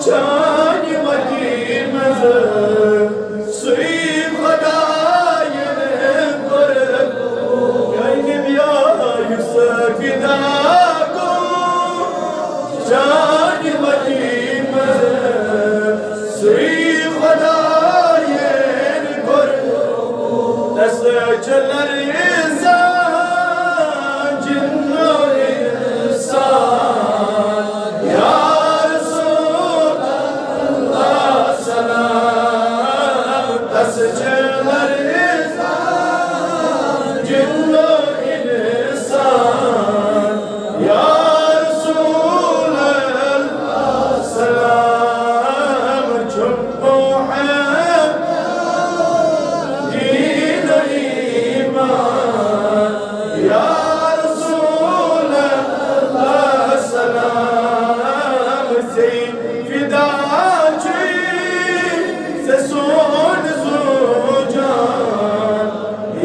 چانی مدین سوی خدای کرد یعنی بیا یوسف فدا کو چانی مدین سوی خدای کرد دست چلر انسان جن و انسان یا رسول اللہ سلام دست چلر انسان جن و انسان یا رسول اللہ سلام چنو ہے دین ایمان یا رسول اللہ سلام سے فدا چی سے سون زو جان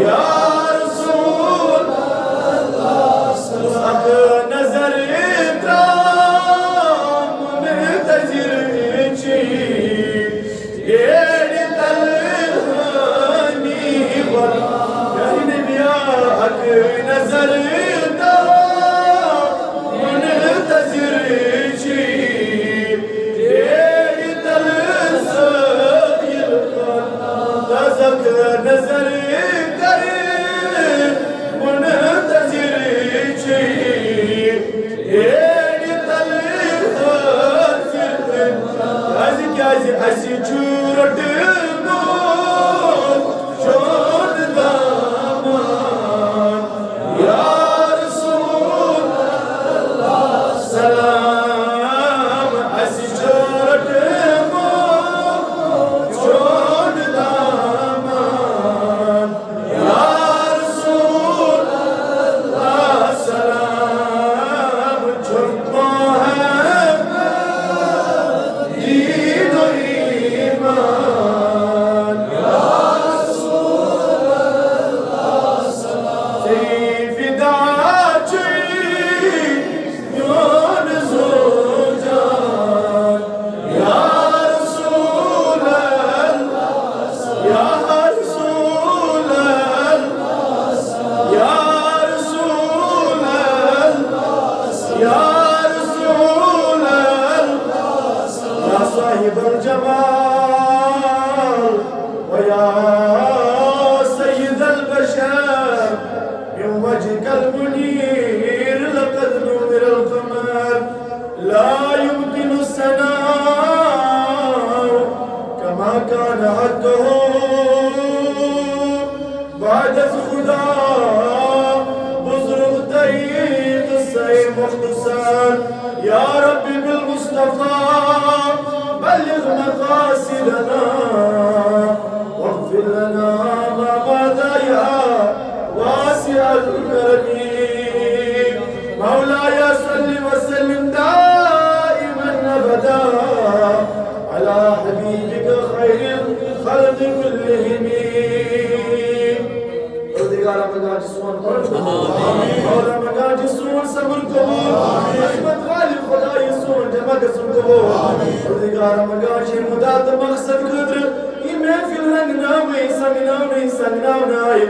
یا رسول اللہ سلام نظر اترام منتظر چی گیڑ تلہانی والا یعنی بیا حق نظر اترام منتظر چی گیڑ تلہانی تازک نظر کر منتظر چی گیڑ تلہانی ایسی چورٹ مون چون دامان یا رسول اللہ سلام ایسی چورٹ مون چون دامان یا رسول اللہ سلام چنو ہے دین و ایمان یا رسول اللہ سلام سی فدا چی یون زو جان یا رسول اللہ یا رسول اللہ یا رسول اللہ یا رسول اللہ یا صاحب الجمال ویا سید البشر من وجهك المنير لقد نور القمر لا يمكن الثناء كما كان حقه بعد خدا بزرگ ترین قصہ مختصر یا رب بالمصطفى بلغ مقاصدنا واغفر لنا ما مضى يا واسع الكرم مولاي صل وسلم دائما ابدا على حبيبك خير الخلق كلهم روزگار مگا جسون اور مگا جسون صبر کو رحمت غالب خدا یسون جمع قسم کو روزگار مگا جی مدات مقصد قدر یہ محفل رنگ ناوی سنگناونی سنگناونائی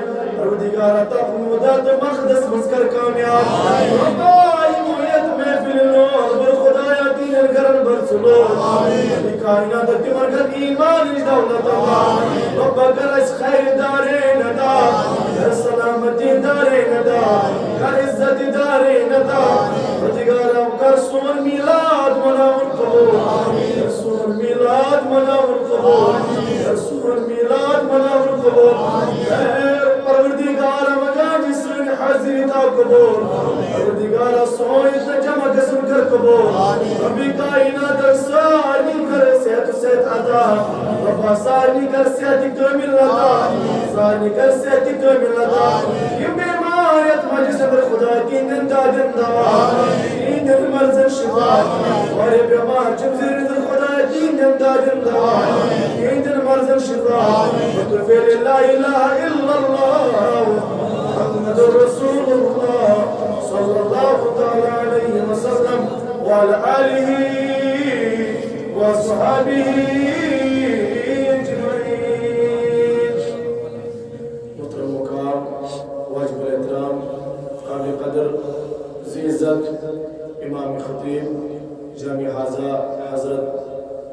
روزگار تاپ مدات مقدس مذکر کامیاب ربائی محیط محفل نور بر خدایا دین الگرن برسلو ربی کائنات تمر کر ایمان اش دولتا ربا کر اس خیر دارین دا کر سلامتی دارین دا کر عزت دارین دا روزگارم کر سون میلاد مناور قبول کر سون میلاد مناور قبول کر سون میلاد مناور قبول پروردگارم اگا جسن حاضری تا قبول پروردگارم سوئیت جمع قسم کر قبول ربی کائنات ساری کر سیت سیت عطا ربا ساری کر سیت کامل عطا ساری کر سیت کامل عطا یہ بیماریت مجلس پر خدا کی نندا جندہ این دل مرزن شفا اور یہ بیمار جمزیر دل خدا کی نندا جندہ این دل مرزن شفا وتفعل لا اله الا الله محمد رسول الله صلى الله تعالى عليه وسلم وعلى آله وأصحابه أجمعين. محترم وقار واجب الاحترام قابل قدر ذی عزت امام خطیب جامع حاضہ حضرت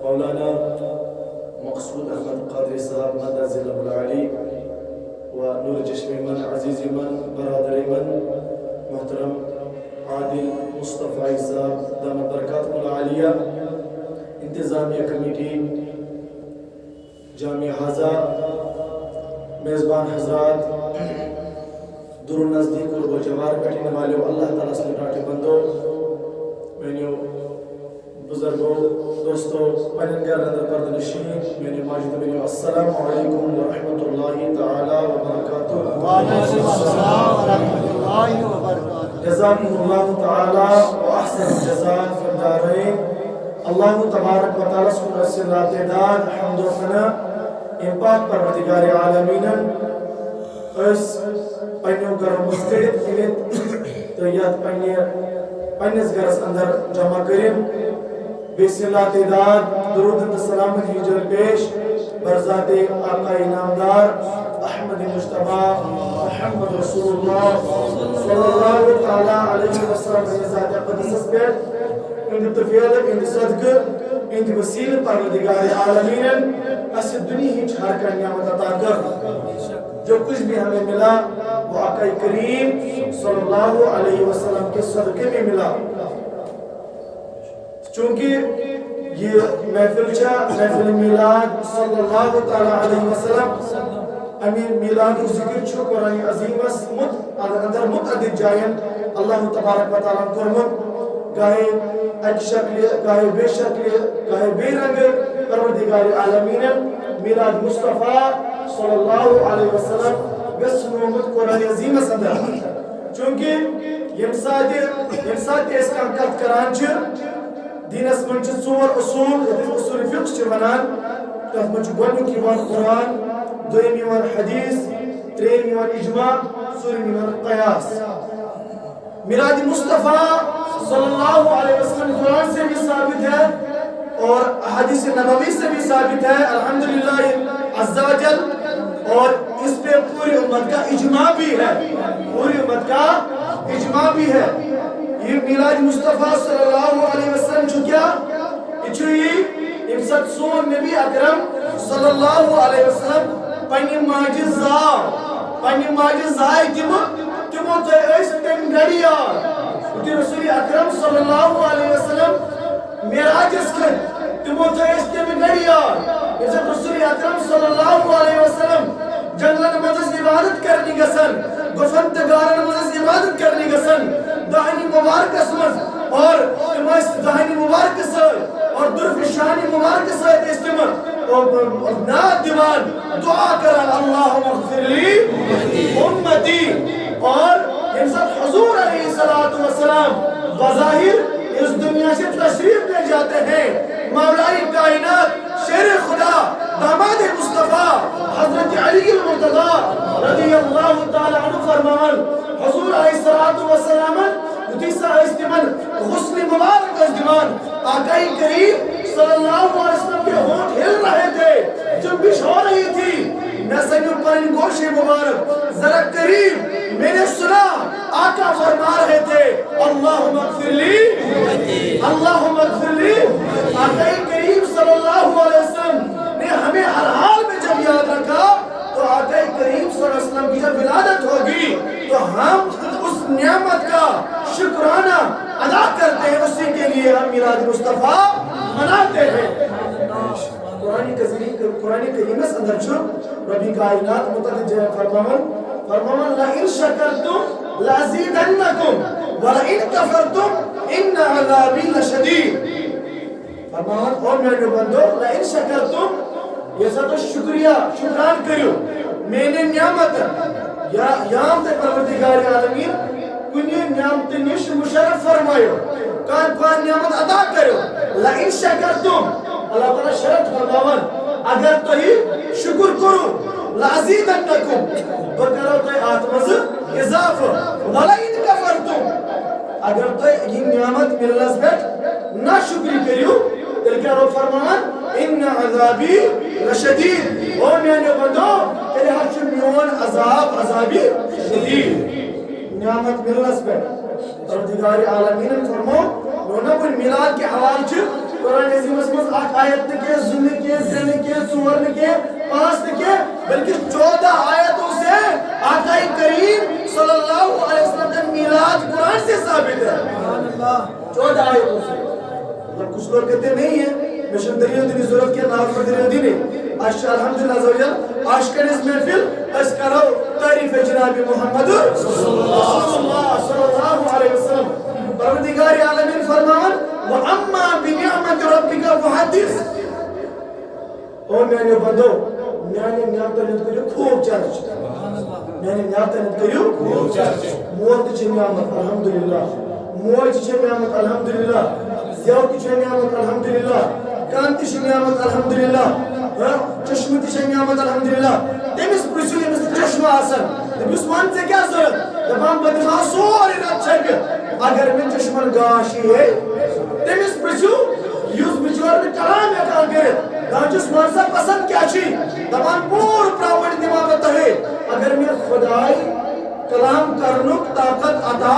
مولانا مقصود احمد قادری صاحب مدد ذلہ العلی و نور چشمی من عزیز من برادر من محترم عادل مصطفی صاحب دامت برکاتہ العالیہ انتظامیہ کمیٹی جامع حاضہ میزبان حضرات دور نزدیک اور جوار بیٹھنے والے اللہ تعالیٰ سے ڈاٹے بندو میں بزرگوں دوستوں پنن گھر اندر پرد نشین میں ماجد میں السلام علیکم ورحمۃ اللہ تعالی وبرکاتہ. وعلیکم السلام ورحمۃ اللہ وبرکاتہ. جزاکم اللہ تعالی واحسن الجزاء فی الدارین. اللہ تبارک و تعالی سے تعداد حمد و ثنا ان پاک پروردگار عالمین اس پنیو گھر مستقل کھلت تو یاد پنس گھرس اندر جمع کریں بسم اللہ تعداد درود و سلام ہجر پیش برذات آقا انعامدار احمد مجتبی محمد رسول اللہ صلی اللہ تعالی علیہ وسلم ذات قدس پر ان تفیل ان صدق ان وسیل پروردگار عالمین اس دنیا ہی ہر کا نعمت عطا کر. جو کچھ بھی ہمیں ملا وہ آقا کریم صلی اللہ علیہ وسلم کے صدقے میں ملا. چونکہ یہ محفل میلاد صلی اللہ علیہ وسلم امین میلاد و ذکر چھو قرآن عظیم اندر متعدد جائیں اللہ تبارک و تعالیٰ کرمت گاہے ایک شکل گاہے بے شکل گاہے بے رنگ پروردگار عالمین میلاد مصطفیٰ صلی اللہ علیہ وسلم بسنومت قرآن عظیم اندر چونکہ یمساد اس کا کت کران چھ دین اس من چھ ژور اصول اصول فقہ چھ ونان تتھ من چھ گۄڈنیُک یِوان قرآن دویم یِوان حدیث ترٛیٚیِم یِوان اجماع ژوٗرِم یِوان قیاس. میلاد مصطفیٰ صلی اللہ علیہ وسلم قرآن سے بھی ثابت ہے اور حدیث نبوی سے بھی ثابت ہے الحمدللہ عز و جل اور اس پہ پوری امت کا اجماع بھی ہے یہ میلاد مصطفیٰ صلی اللہ علیہ وسلم چھو کیا یہ امسد سون نبی اکرم صلی اللہ علیہ وسلم پنی ماجد زائے تمو تو ایس تم گڑیا کہ رسول اکرم صلی اللہ علیہ وسلم معراج اس کن تمو تو ایس تم گڑیا رسول اکرم صلی اللہ علیہ وسلم جنگلن مزس عبادت کرنی گسن گفندگارن مزس عبادت کرنی گسن دہنی مبارک اسمز اور تمہس دہنی مبارک سر اور درف شانی مبارک سر استمر اور ناد دیوان دعا کرن اللہم اغفر لی امتی اور انسان حضور علیہ السلام بظاہر اس دنیا سے تشریف لے جاتے ہیں مولائی کائنات شیر خدا داماد مصطفیٰ حضرت علی المرتضی رضی اللہ تعالی عنہ فرمان حضور علیہ السلام اتیسا استمن غسل مبارک ازدمان آقائی کریم صلی اللہ علیہ وسلم کے ہونٹ ہل رہے تھے جنبش ہو رہی تھی نسنیوں پر ان گوش مبارک ذرا قریب میں نے سنا آقا فرما رہے تھے اللہم اغفر لی آقا کریم صلی اللہ علیہ وسلم نے ہمیں ہر حال میں جب یاد رکھا تو آقا کریم صلی اللہ علیہ وسلم کی جب ولادت ہوگی تو ہم اس نعمت کا شکرانہ ادا کرتے ہیں اسی کے لیے ہم میلاد مصطفیٰ مناتے ہیں. قرآن کریم اس اندر چھو ربی کائنات متعدد جائے فرماون لَإِن شَكَرْتُمْ لَأَزِيدَنَّكُمْ وَلَإِن كَفَرْتُمْ إِنَّ عَذَابِي لَشَدِيدٌ. فرماون اور میرے بندو لَإِن شَكَرْتُمْ یہ سب شکران کریو میں نے نعمت یام تے پروردگار عالمین کنی نعمت نش مشرف فرمائیو کان نعمت ادا کریو لَإِن شَكَرْتُمْ اللہ تعالیٰ شرط فرماون اگر تو ہی شکر کرو لَأَزِيدَنَّكُمْ بکرو تو آتمز اضافہ وَلَئِن كَفَرْتُمْ اگر تو یہ نعمت ملنس بیٹ نہ شکری کریو تل کیا رو فرمانا عذابی لشدید او میانیو بندو تیرے ہر میون عذابی شدید نعمت ملنس پہ پروردگار عالمین فرمو نونا بن میلاد کے حوال چھے قرآن عظیم اسمز آیت نکے زن کے زن کے سور نکے پانچ نکے بلکہ 14 آیتوں سے آقا کریم صلی اللہ علیہ وسلم کا میلاد قرآن سے ثابت ہے 14 آیتوں سے کچھ لوگ کہتے نہیں ہیں مشن دلیل دینی ضرورت کیا ناظر پر دلیل دینی اشتر الحمدللہ عزوجل اشکر اس محفل اشکرو تعریف جناب محمد صلی اللہ علیہ وسلم پروردگار عالمین فرمان وَأَمَّا بِنِعْمَةِ رَبِّكَ فَحَدِّثْ او میانے بندو میانے نعمتن کریو خوب چرچ میانے نعمتن کریو خوب چرچ موت چھے نعمت الحمدللہ موت چھے نعمت الحمدللہ زیوت چھے نعمت الحمدللہ کانت چھے نعمت الحمدللہ چشم چھے نعمت الحمدللہ تیمیس پرسیو یمیس چشم آسن تیمیس مان سے کیا ضرورت دبان بدخوا سوری رات چھے اگر میں چشمن گاشی ہے تیمیس پرسیو یوز بچور میں کلام ہے کان کرے دانچس مانسا پسند کیا چھی دبان پور پراپرٹی دماغت ہے اگر میں خدای کلام کرنک طاقت عطا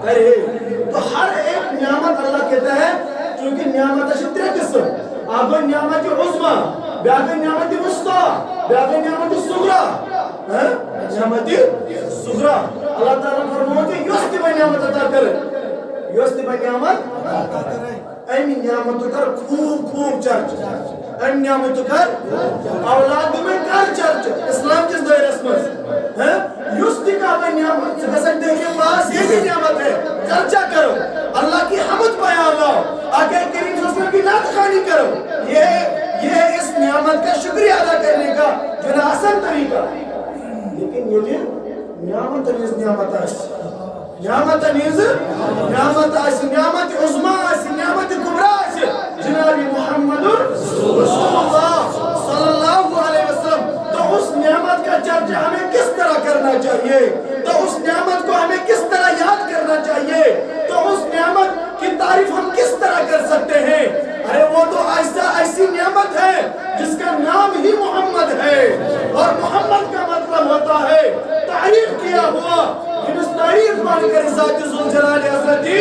کرے تو ہر ایک نعمت اللہ کہتا ہے چونکہ نعمت ہے ترے قسم آگو نعمت عظمہ بیاگو نعمت وسطا بیاگو نعمت صغرا نعمت صغرا اللہ تعالیٰ فرماؤ کہ یوستی بھائی نعمت عطا کرے یوستی بھائی نعمت ایمی نعمت کر خوب چرچ این نعمت کر اولاد میں کر چرچ اسلام کس دائر اسمس یوستی کا بھائی نعمت سکسک دے کے پاس یہ بھی نعمت ہے چرچا کرو اللہ کی حمد پایا اللہ آگے کریم صلی اللہ علیہ وسلم کی نعت خانی کرو یہ اس نعمت کا شکریہ ادا کرنے کا جو آسان طریقہ لیکن یہ نعمت نیز نعمت ہے نعمت نیز نعمت آسی نعمت عظمہ آسی نعمت کبرا آسی جناب محمد رسول اللہ صلی اللہ علیہ وسلم تو اس نعمت کا چرچہ ہمیں کس طرح کرنا چاہیے تو اس نعمت کو ہمیں کس طرح یاد کرنا چاہیے تو اس نعمت کی تعریف ہم کس طرح کر سکتے ہیں ارے وہ تو ایسی نعمت ہے جس کا نام ہی محمد ہے اور محمد کا مطلب ہوتا ہے تعریف کیا ہوا اس تعریف مان کر ذات ذوالجلال حضرتی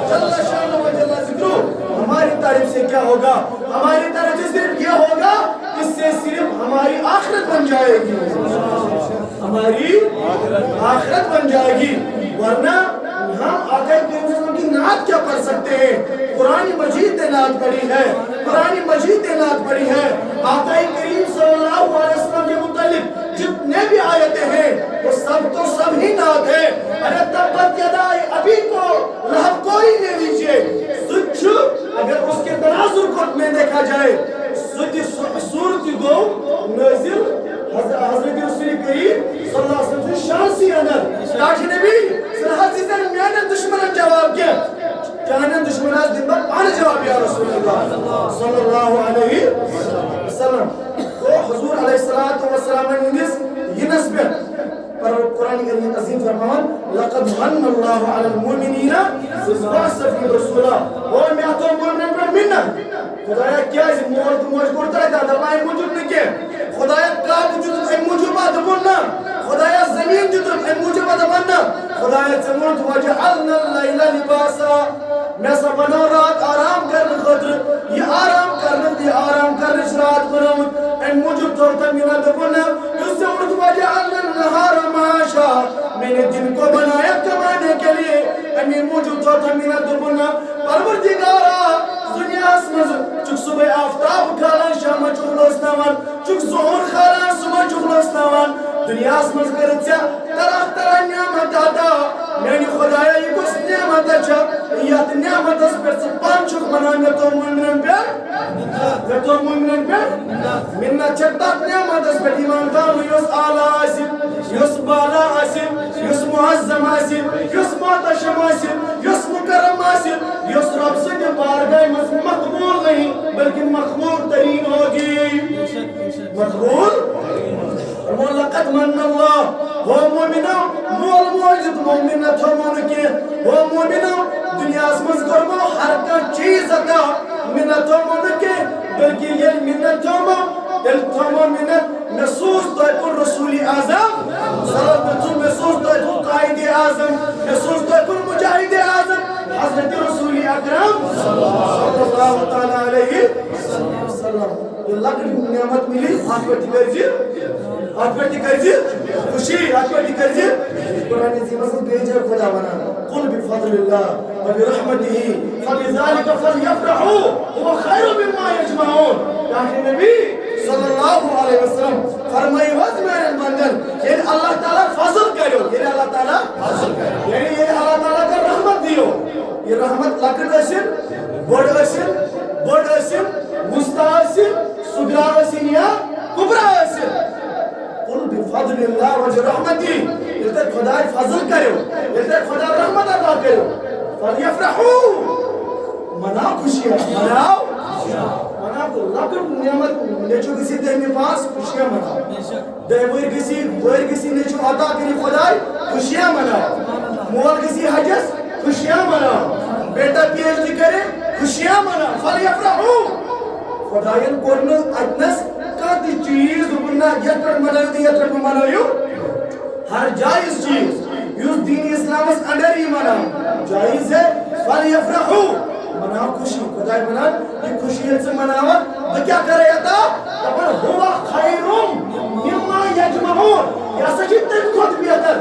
جل شانہ و جل ذکرہ ہماری تعریف سے کیا ہوگا ہماری تعریف سے صرف یہ ہوگا اس سے صرف ہماری آخرت بن جائے گی ہماری آخرت بن جائے گی ورنہ ہم آقا کریم صلی اللہ علیہ وسلم کی نعت کیا پڑھ سکتے ہیں قرآن مجید نے نعت پڑھی ہے قرآن مجید نے نعت پڑھی ہے آقا کریم صلی اللہ علیہ وسلم کے متعلق جتنے بھی آیتیں ہیں وہ سب تو سب ہی نعت ہے ارے تبت یدائی ابھی کو لہب کوئی لے لیجئے سچ اگر اس کے تناظر کو میں دیکھا جائے سورت گو نازل حضرت رسول کریم صلی اللہ علیہ وسلم سے شان سی اندر کاش نبی صلی حضرت میانے دشمنان جواب کیا جانن دشمنان دن بار پانے جواب یا رسول اللہ صلی اللہ علیہ وسلم تو حضور علیہ السلام نے یہ نسبت پر قرآن کریم عظیم فرمان لقد من اللہ علی المؤمنین اذ بعث فیہم رسولا اور میں تو مومنین پر منت خدایا کیا اس موت موج کرتا ہے دبائیں موجود نہیں کہ خدایا کا موجود ہے موجودہ دبنا خدایا زمین جو ہے موجودہ دبنا خدایا زمین وجعلنا اللیل لباسا میں سب بنا رات آرام کرنے خاطر یہ آرام کرنے رات بناؤں ان موجود طورتا مینا دبنا اس سے اردو وجعلنا النہار معاشا میں نے دن کو بنایا کمانے کے لیے ان موجود طورتا مینا دبنا پروردگارا دنیا اسمز چک صبح آفتاب کھالان شام چکلو اسناوان چک ظہور کھالان صبح چکلو اسناوان دنیا اسمز کرد سیا طرح نعمت آتا میں نے خدایا یہ کس نعمت اچھا یہ نعمت اس پر سپان چک بنا میں تو مومنن پر منہ چھتات نعمت اس پر ایمان دانو یوس آلہ آسم یوس بالا آسم یوس معظم آسم یوس معتشم آسم یوس مکرم آسم یوس رب سے بارگاہ مقبول نہیں بلکہ مقبول ترین ہوگی مقبول لقد من اللہ وہ مومنہ مول موجود مومنہ تھومون کے وہ مومنہ دنیا اسمز کرمو ہر کا چیز اتا منہ تھومون کے بلکہ یہ منت تمام منت محسوس تکن رسول اعظم صلی محسوس تکن قائد اعظم محسوس تکن مجاہد اعظم حضرت رسول اکرم صلی اللہ تعالی علیہ وسلم. یہ لکڑ نعمت ملی ہاتھ پر کرزی خوشی ہاتھ پر کرزی قرآن عظیم سے بھیجا خدا بنا قل بفضل اللہ وبرحمتہ فبذلک فلیفرحوا هو خیر مما یجمعون. کہ نبی صلی اللہ علیہ وسلم فرمائی وز میرے بندن یعنی اللہ تعالیٰ فضل کرو یعنی اللہ تعالیٰ فضل کرو یعنی یہ اللہ تعالیٰ کا رحمت دیو. یہ رحمت لکڑ ٲسِن بڑ ٲسِن وسطی ٲسِن سُگرا ٲسِن یا کُبرا ٲسِن. قل بفضل اللہ وبرحمتہ ییٚلہِ تۄہہِ خۄداے فضل کرو ییٚلہِ تۄہہِ خۄدا رحمت عطا کرو فلیفرحوا مناو خوشیاں مناو لکڑ نعمت نیچو گسی دہمی پاس خوشیاں مناو دہویر گسی نیچو عطا کری خدای خوشیاں مناو مول گسی حجس خوشیاں مناو بیٹا پی ایچ ڈی کرے خوشیاں مناو فلیفرحوا. خدایان کورن اتنس کانتی چیز بنا یت پر مناو یت پر مناو ہر جائز چیز یوز دین اسلام اس اندر ہی مناو جائز ہے فلیفرحوا مناو خوشی. خدای مناو یہ خوشی سے مناو تو کیا کرے عطا اپن ہوا خیرم مما یجمعون یا سچی تم خود بہتر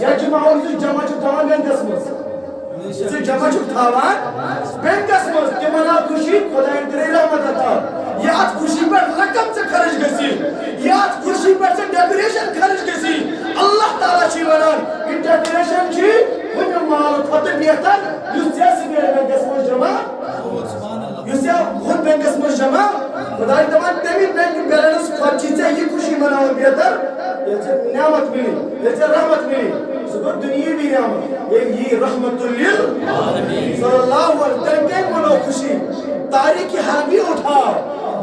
یجمعون سے جمع چھتاوان بینکس مز سے جمع چھتاوان بینکس مز کہ مناو خوشی خدای کرے رحمت عطا. یہ آج خوشی پر رقم سے خرچ گسی یہ آج خوشی پر سے ڈیکوریشن خرچ گسی اللہ تعالیٰ چی ونان یہ ڈیکوریشن چی ہن مال فتح بہتر یس جیسی میرے بینکس مز جمع یس خود بینکس مز جمع خدای تمام تیمی بینک بیلنس خود چیزیں یہ خوشی مناو بہتر یہ سے نعمت ملی یہ سے رحمت ملی سکر دنیا بھی نعمت یہ رحمت للعالمین صلی اللہ علیہ وسلم منو خوشی تاریخی حربی اٹھاؤ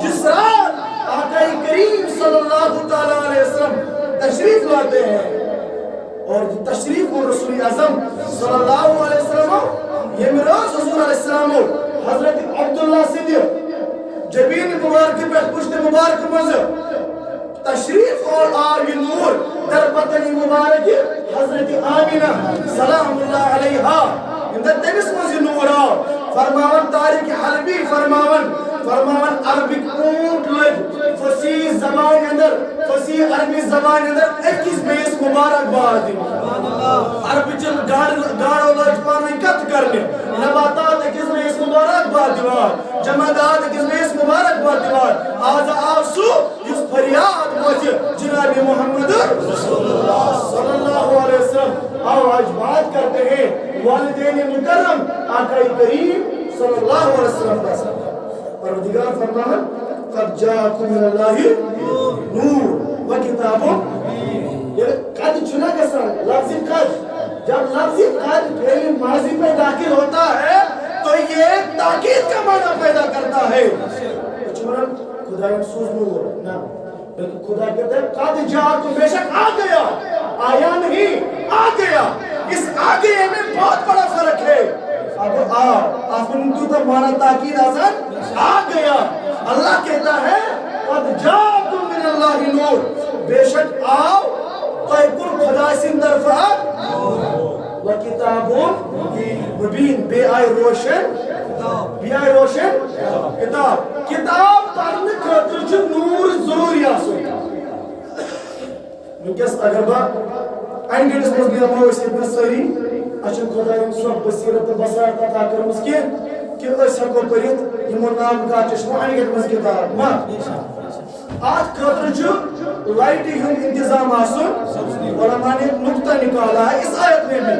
جس رات آقا کریم صلی اللہ تعالیٰ علیہ وسلم تشریف لاتے ہیں اور تشریف و رسول اعظم صلی اللہ علیہ وسلم یہ میراث حضور علیہ السلام حضرت عبداللہ صدیق جبین مبارک پر پشت مبارک منظر تشریف اور آگی نور در بطنی مبارک حضرت آمینہ سلام اللہ علیہا اندر تیمس مزی نورا فرماون تاریخ حلبی فرماون عربک اونٹ لگ فصیح زبان اندر فصیح عربی زبان اندر 21 بیس مبارک باد عربی چل گاڑو لج پانوی کت کرنے نباتات 21 بیس مبارک باد دیوار جمادات 21 بیس مبارک باد دیوار آزا آسو اس فریاد موجہ جناب محمد رسول اللہ صلی اللہ علیہ وسلم. آؤ آج بات کرتے ہیں والدین مکرم آقا کریم صلی اللہ علیہ وسلم کا سلام. پروردگار فرمان قد جاءکم من اللہ نور و کتاب یہ قد چنا کسان لفظی قد جب لفظی قد پہلی ماضی پہ داخل ہوتا ہے تو یہ تاکید کا معنی پیدا کرتا ہے. چونن خدا سوز نور نا خدا کہتا ہے قد جاءکم بے شک آ گیا آیا نہیں آ گیا. اس آگے میں بہت بڑا فرق ہے. اب آپ نے تو مانا تاکید آسان آ گیا. اللہ کہتا ہے قد جاءکم من اللہ نور بے شک آؤ تو کل خدا سن طرفا و کتاب مبین بے آئی روشن کتاب پڑھنے خاطر چھ نور ضروری آسان. ونکس اگر با این گھنٹس مز بیمو اتنا ساری اچھا خدا سب بصیرت بصارت عطا کرمس کہ اس ہکو پرت یمو نام کا چشمہ این گھنٹ مز کتاب ما آج خاطر چھ لائٹی ہند انتظام آسن علماء نے نقطہ نکالا ہے اس آیت میں بھی.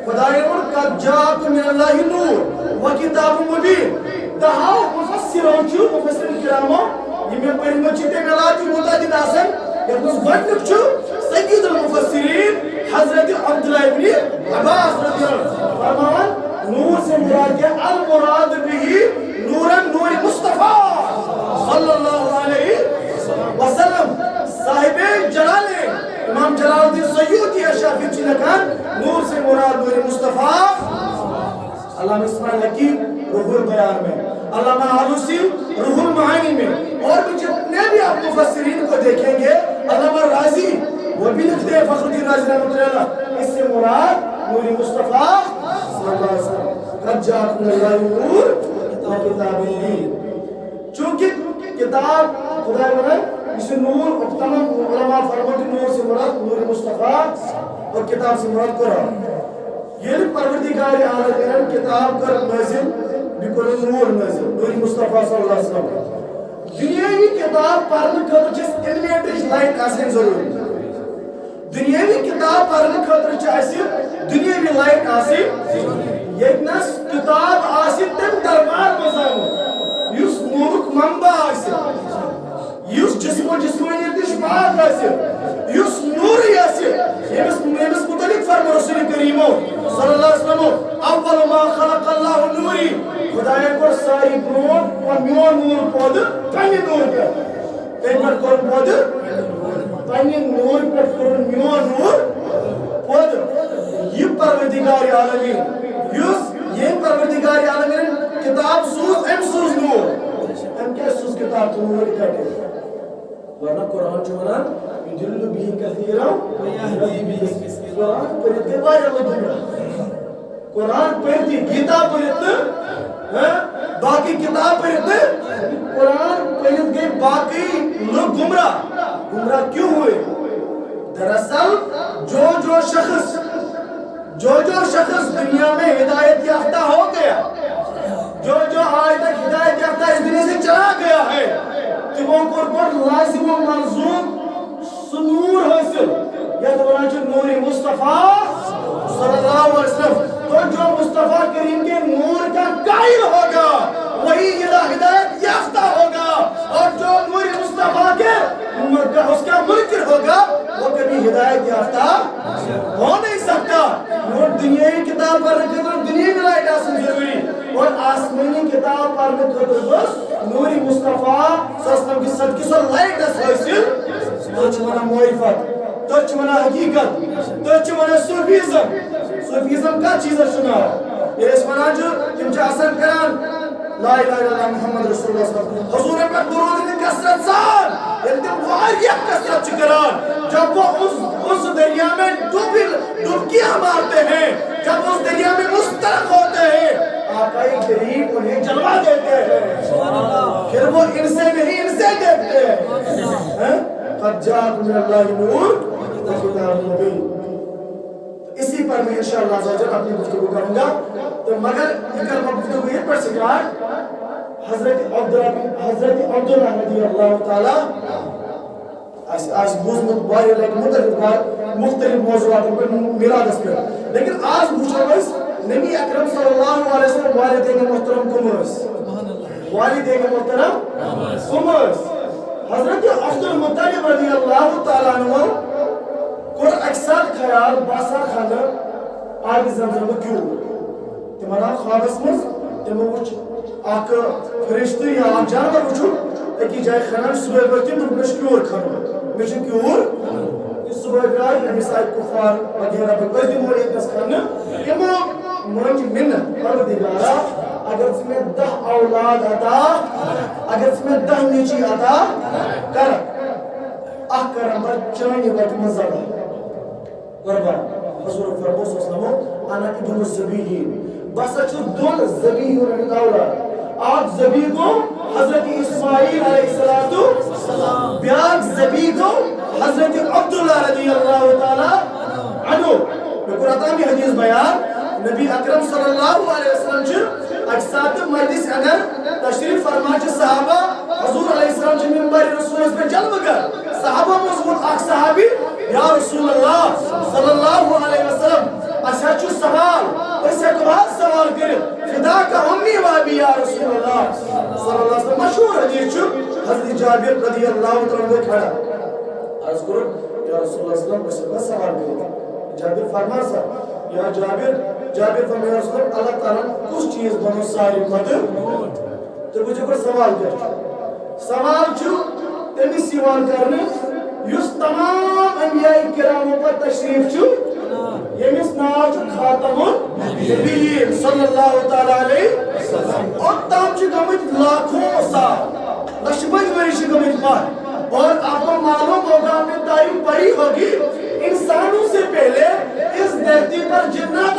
خدا قد جاءکم من اللہ نور و کتاب مبین. دہاؤ مفسرون چھو مفسرین کرامو یہ پڑھنے چیتے ملاتی متعدد آسن یعنی گۄڈنیُک چھُ سید المفسرین حضرت عبداللہ ابن عباس رضی اللہ عنہ فرماون نور سے مراد کیا المراد بھی نور مصطفیٰ صلی اللہ علیہ وسلم صاحب جلال امام جلال الدین سیوطی اشرافی چنکان نور سے مراد نور مصطفیٰ. علامہ اسماعیل حقی روح البیان میں علامہ آلوسی روح المعانی میں جاءکم من اللہ نور وکتاب مبین. چونکہ کتاب خدا بنائے اس نور تمام علماء فرماتے نور سے مراد نور مصطفیٰ اور کتاب سے مراد قرآن. یہ پروردگار عالم کتاب کر نازل بکل نور نازل نور مصطفیٰ صلی اللہ علیہ وسلم. دنیاوی کتاب پڑھنے خاطر چھس انویٹرچ لائٹ آسن ضروری. دنیاوی کتاب پڑھنے خاطر چھ دنیاوی لائٹ آسن. یکنس کتاب آسن تم دربار مزام یس نورک منبع آسن یس جسم و جسمانیت پاک آسن یس نور آسن. یمس متعلق فرمو رسول کریم صلی اللہ علیہ وسلم اول ما خلق اللہ نوری. خدای کو ساری برون و میون نور پود پنی نور پر ایمر کون پود پنی نور پر کون میون نور پود. یہ پروردگار عالمین یہ پروردگار عالمین کتاب سوز ام سوز نور ام کیا سوز کتاب تو نور کٹے. ورنہ قرآن چونان یدل بھی کثیرا ویہدی بھی کثیرا. قرآن پڑھتے وایا لگا قرآن پڑھتی گیتا پڑھتے باقی کتاب پڑھتے قرآن پڑھت گئے باقی لوگ گمراہ کیوں ہوئے. دراصل جو شخص دنیا میں ہدایت یافتہ ہو گیا جو آج تک ہدایت یافتہ اس دنیا سے چلا گیا ہے تمہوں کو لازم و ملزوم سنور حاصل یا تو بنا جو نور مصطفیٰ صلی اللہ علیہ وسلم. تو جو مصطفیٰ کریم کے نور کا قائل ہوگا وہی ہدایت یافتہ ہوگا اور جو نور مصطفیٰ کے اس کا منکر ہوگا وہ کبھی ہدایت یافتہ ہو نہیں سکتا. اور دنیاوی کتاب پڑھنے کے تو دنیاوی لائٹ آسن ضروری اور آسمانی کتاب پڑھنے کے تو بس نوری مصطفیٰ صلی اللہ علیہ وسلم کی صدقی سے لائٹ اس حاصل. تو چمنا معرفت تو چمنا حقیقت تو چمنا صوفیزم کا چیز سنا یہ اس منا جو تم چا اثر کران لا الہ الا اللہ محمد رسول اللہ صلی اللہ علیہ وسلم حضور پر درود کی کثرت سان یہ تم واریہ کثرت کران. جب وہ اس دریا میں ڈبکیاں مارتے ہیں جب اس دریا میں مسترق ہوتے ہیں آقا کریم انہیں جلوہ دیتے ہیں پھر وہ ان سے نہیں ان سے دیکھتے ہیں. قد جاءکم من اللہ نور وکتاب مبین. اسی پر میں انشاءاللہ عزوجل اپنی گفتگو کروں گا. تو مگر اگر میں گفتگو یہ پر سکار حضرت عبداللہ رضی اللہ تعالی آج بوزمت بائی مختلف موضوعات پر میرادس پر لیکن آج بوچھو بس نبی اکرم صلی اللہ علیہ وسلم والدین محترم کمرس والدین محترم کمرس حضرت عبدالمطلب رضی اللہ تعالیٰ عنہ کور اکثر خیال باسا خانہ آگ زمزم کیوں تمہارا خواب اسمز تمہیں وچ آکھ فرشتی یا آگ جانور وچو ایکی جائے خانہ صبح برتی مجھ کیور کھانا مجھ کیور صبح برائی امیسائی کفار وغیرہ پر دی موری ایک دس خانہ امام منج منت پروردگارا اگر تمہیں 10 اولاد عطا اگر تمہیں 10 نیچی عطا کر کرم بر چانی وقت مزدہ قربان حضور فرمو صلی اللہ علیہ وسلم انا ابن الزبیین بس اچھو دون زبیون من اولاد. آپ زبی کو حضرت اسماعیل علیہ السلام بیاگ زبی کو حضرت عبداللہ رضی اللہ تعالی عنہ. میں قرآن میں حدیث بیان نبی اکرم صلی اللہ علیہ وسلم جو اجساد مجلس اگر تشریف فرما جو صحابہ حضور علیہ السلام جو منبر رسول اس پہ جلو کر صحابہ مضبوط آخ صحابی یا رسول اللہ صلی اللہ علیہ وسلم اچھا چو سوال اسے کبھار سوال کرے فدا کا امی وابی یا رسول اللہ صلی اللہ علیہ وسلم مشہور حدیث جو حضرت جابر رضی اللہ عنہ کھڑا عرض کرو یا رسول اللہ صلی اللہ علیہ وسلم اسے سوال کرے جابر فرما سا یا جابر فرمایا رسول اللہ تعالیٰ کس چیز بنو ساری قدر تو مجھے پر سوال سوال چھو تمی سوال کرنے یس تمام انبیاء کراموں پر تشریف چھو یمیس ناو چھو خاتم النبیین صلی اللہ تعالیٰ علیہ وسلم اور تام چھو گمت لاکھوں سال لشبت وریشی گمت بات اور آپ کو معلوم ہوگا آپ نے تاریخ پڑھی ہوگی انسانوں سے پہلے اس دھرتی پر جنات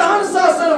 10,000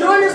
40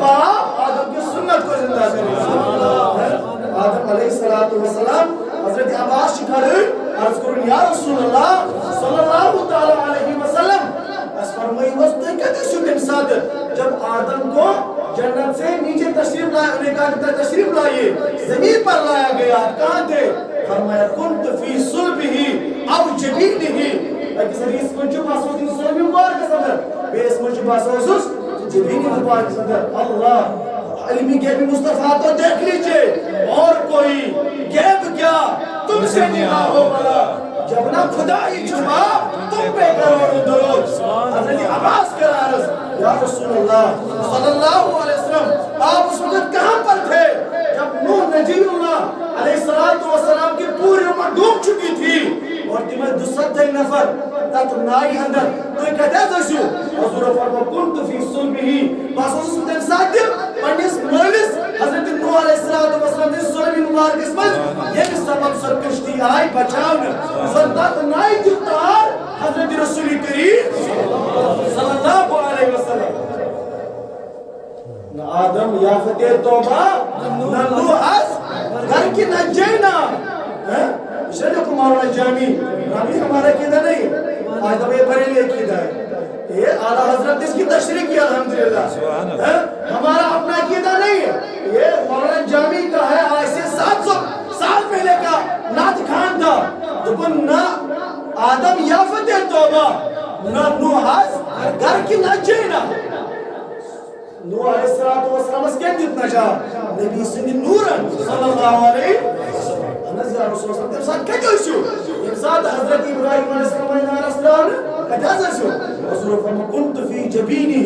باپ آدم کی سنت کو زندہ کرے. آدم علیہ السلام حضرت عباس شکھڑی عرض کرن یا رسول اللہ صلی اللہ تعالی علیہ وسلم اس فرمائی وقت کہتے تم ساتھ جب آدم کو جنت سے نیچے تشریف لائے, انہیں کہا کہ تشریف لائیے, زمین پر لایا گیا, کہاں تھے؟ فرمایا کنت فی صلبہ او جبینہ. اکس حدیث من چھو باسوس ان صلب مبارک صدر, بیس من چھو باسوس جبین مبارک صدر. اللہ علمی غیب مصطفیٰ تو دیکھ لیجئے, اور کوئی غیب کیا تم سے نگاہ ہو بلا, جب نہ خدا ہی چھپا تم پہ کروڑوں درود. حضرت عباس کا عرض یا رسول اللہ صلی اللہ علیہ وسلم آپ اس وقت کہاں پر تھے جب نوح نجی اللہ علیہ السلام کی پوری امت ڈوب چکی تھی اور تمہیں 200 نفر تت نائی اندر تو کہتے تھے حضور فرما کنت فی صلبہ بس اس دن ساتھ پنیس مولس حضرت نوح علیہ السلام نے صلب مبارک اس میں یہ سبب سر کشتی آئی بچاؤں سر نائی جتار حضرت رسول کریم صلی اللہ علیہ وسلم. نہ آدم یا فتح توبہ نہ نوح از گھر کی نہ جینا. شریع کو مولانا جامی رامی ہمارا قیدہ نہیں, آدم یہ بریلی قیدہ ہے, یہ اعلیٰ حضرت اس کی تشریح کی الحمدللہ, ہمارا اپنا قیدہ نہیں ہے, یہ مولانا جامی کا ہے. آج سے 700 سال پہلے کا نعت خان تھا. دکن نہ آدم یا فتح توبہ نہ نوح از گھر کی نہ جینا. نوح علیہ السلام اس کے جتنا چاہ نبی سنی نورن صلی اللہ علیہ انس یا رسول اللہ ساتھ کیا کہو انسان حضرت ابراہیم علیہ السلام نے رسول کہتا ہے حضور فرما کنت فی جبینہ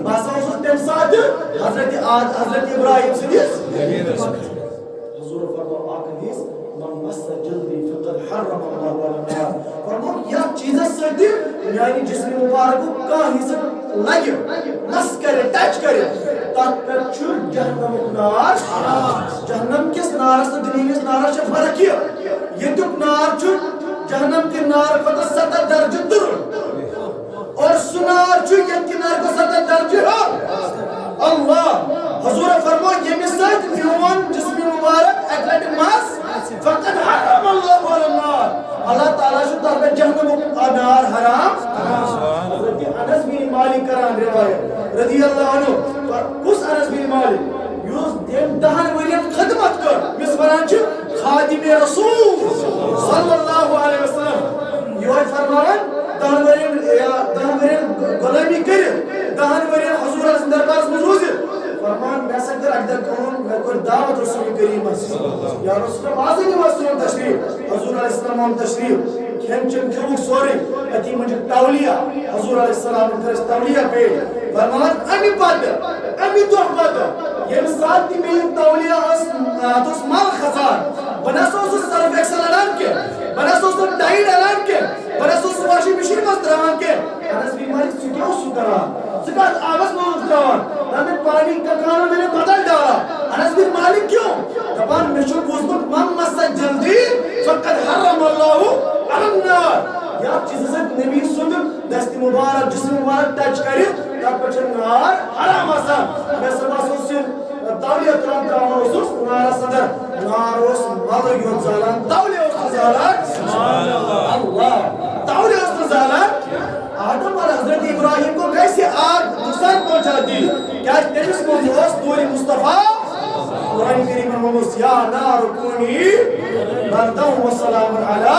باسا اس تم ساتھ حضرت ابراہیم سنی حضور فرما آقا من مس جلدی فقد حرم اللہ علیہ النار. فرما یا چیزیں سردی یعنی جسم مبارک کو کہیں سے لگے مس کرے ٹچ کرے تاک پر چھو جہنم نار. جہنم کس نار سے دنیا کس نار سے فرق کیا, یہ تک نار چھو جہنم کی نار کو 70 درجہ در اور سنار چھو یہ کی نار کو 70 درجہ ہو. اللہ حضور فرمو یہ مثال میون جسم مبارک اکلٹ ماس فقد حرم اللہ علی النار. اللہ تعالیٰ شو طرف جہنم نار حرام. حضرت انس بن مالک کران روایت رضی اللہ عنہ کس انس بن مالک یوز دیم دہن ورین خدمت کر مس وران چھ خادم رسول صلی اللہ علیہ وسلم. یہ فرماون دہن ورین غلامی کرے دہن ورین حضور علیہ دربار میں روزے فرمان میں سکر اقدر کون میں کوئی دعوت رسول کریم یا رسول اللہ واضح نہیں واسطون تشریف حضور علیہ السلام تشریف کھین چن کھوک سوری اتی مجھے تولیہ حضور علیہ السلام کرس تولیہ پہ فرمان امی پادر امی دوح پادر یہ ساتھ دی میں تولیہ اس مال خزان بنا سوز صرف ایک سال اعلان کے بنا سوز ٹائیڈ اعلان کے بنا سوز واشی مشین مست روان کے انس بن مالک سکیو سکران سکات آواز موت کروان نامن پانی کا کانوں میں نے بدل ڈالا. انس بن مالک کیوں دبان مشو بوزبک من مسد جلدی فقد حرم اللہ علی النار. یا چیز سے نبی سند دست مبارک جسم مبارک ٹچ کرے تاک پچھر نار حرام آسا. میں سبا سوسن تولیہ ترام ترام رسوس نارا صدر نار اس مالک یون زالان تولیہ اس زالان اللہ تولیہ اس زالان. آدم اور حضرت ابراہیم کو کیسے آگ نقصان پہنچا دی, کیا تیس کو دوست دوری مصطفیٰ قرآن کریم الموس یا نار کونی بردہ و سلام علی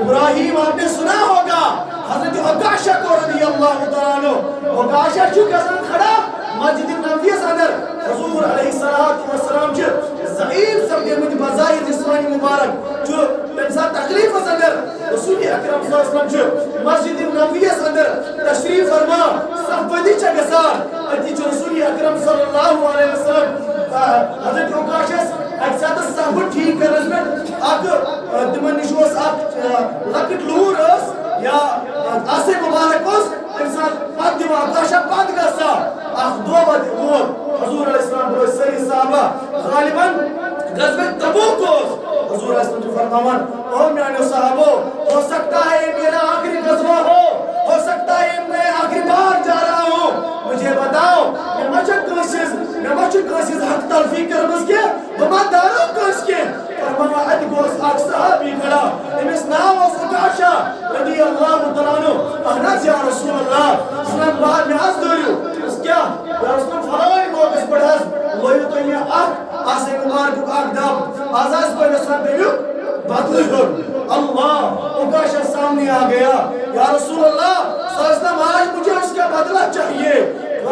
ابراہیم. آپ نے سنا ہوگا حضرت عکاشہ کو رضی اللہ تعالیٰ عکاشہ چونکہ حضرت کھڑا مسجد نبوی اندر حضور علیہ السلام چھ زعیم سب کے مجھ بظاہر جسمانی مبارک جو تنسا تکلیف اندر رسول اکرم صلی اللہ علیہ وسلم چھ مسجد نبوی اندر تشریف فرما سب بدی چھ گسار اتی چھ رسول اکرم صلی اللہ علیہ وسلم حضرت عکاشہ اکسات صحب ٹھیک کر رسمت آگ تمن نشوس آگ لکٹ لور اس یا آسے مبارک اس انسان پاد دیوا عکاشہ پاد گسا آخ دو بد حضور علیہ السلام بروی سری صحابہ غالباً غزوہ تبوک حضور علیہ السلام فرماون او میانو صحابو ہو سکتا ہے میرا آخری غزوہ ہو سکتا ہے میں آخری بار جا رہا ہوں, مجھے بتاؤ کہ کٲنٛسہِ حق تلفی کٔرمٕژ کینٛہہ بہٕ ما دارو کٲنٛسہِ کینٛہہ فرمایا اَتہِ گوٚژھ اکھ صحابی کھڑا أمِس ناو اوس عکاشہ رضی اللہ تعالیٰ عنہ اہن حظ یا رسول اللہ اسلام بعد مےٚ حظ دٲرِو دوٚپُس کیٛاہ یا رسول فلٲنۍ موقعس پٮ۪ٹھ حظ لٲیِو تُہۍ مےٚ اکھ آسے مبارکُک اکھ دب آز حظ پٔرِو اسلام تَمیُک بدلہٕ ہیوٚن اللہ عکاشہ سامنے آ گیا یا رسول اللہ صلی اللہ علیہ وسلم آج مجھے اس کا بدلہ چاہیے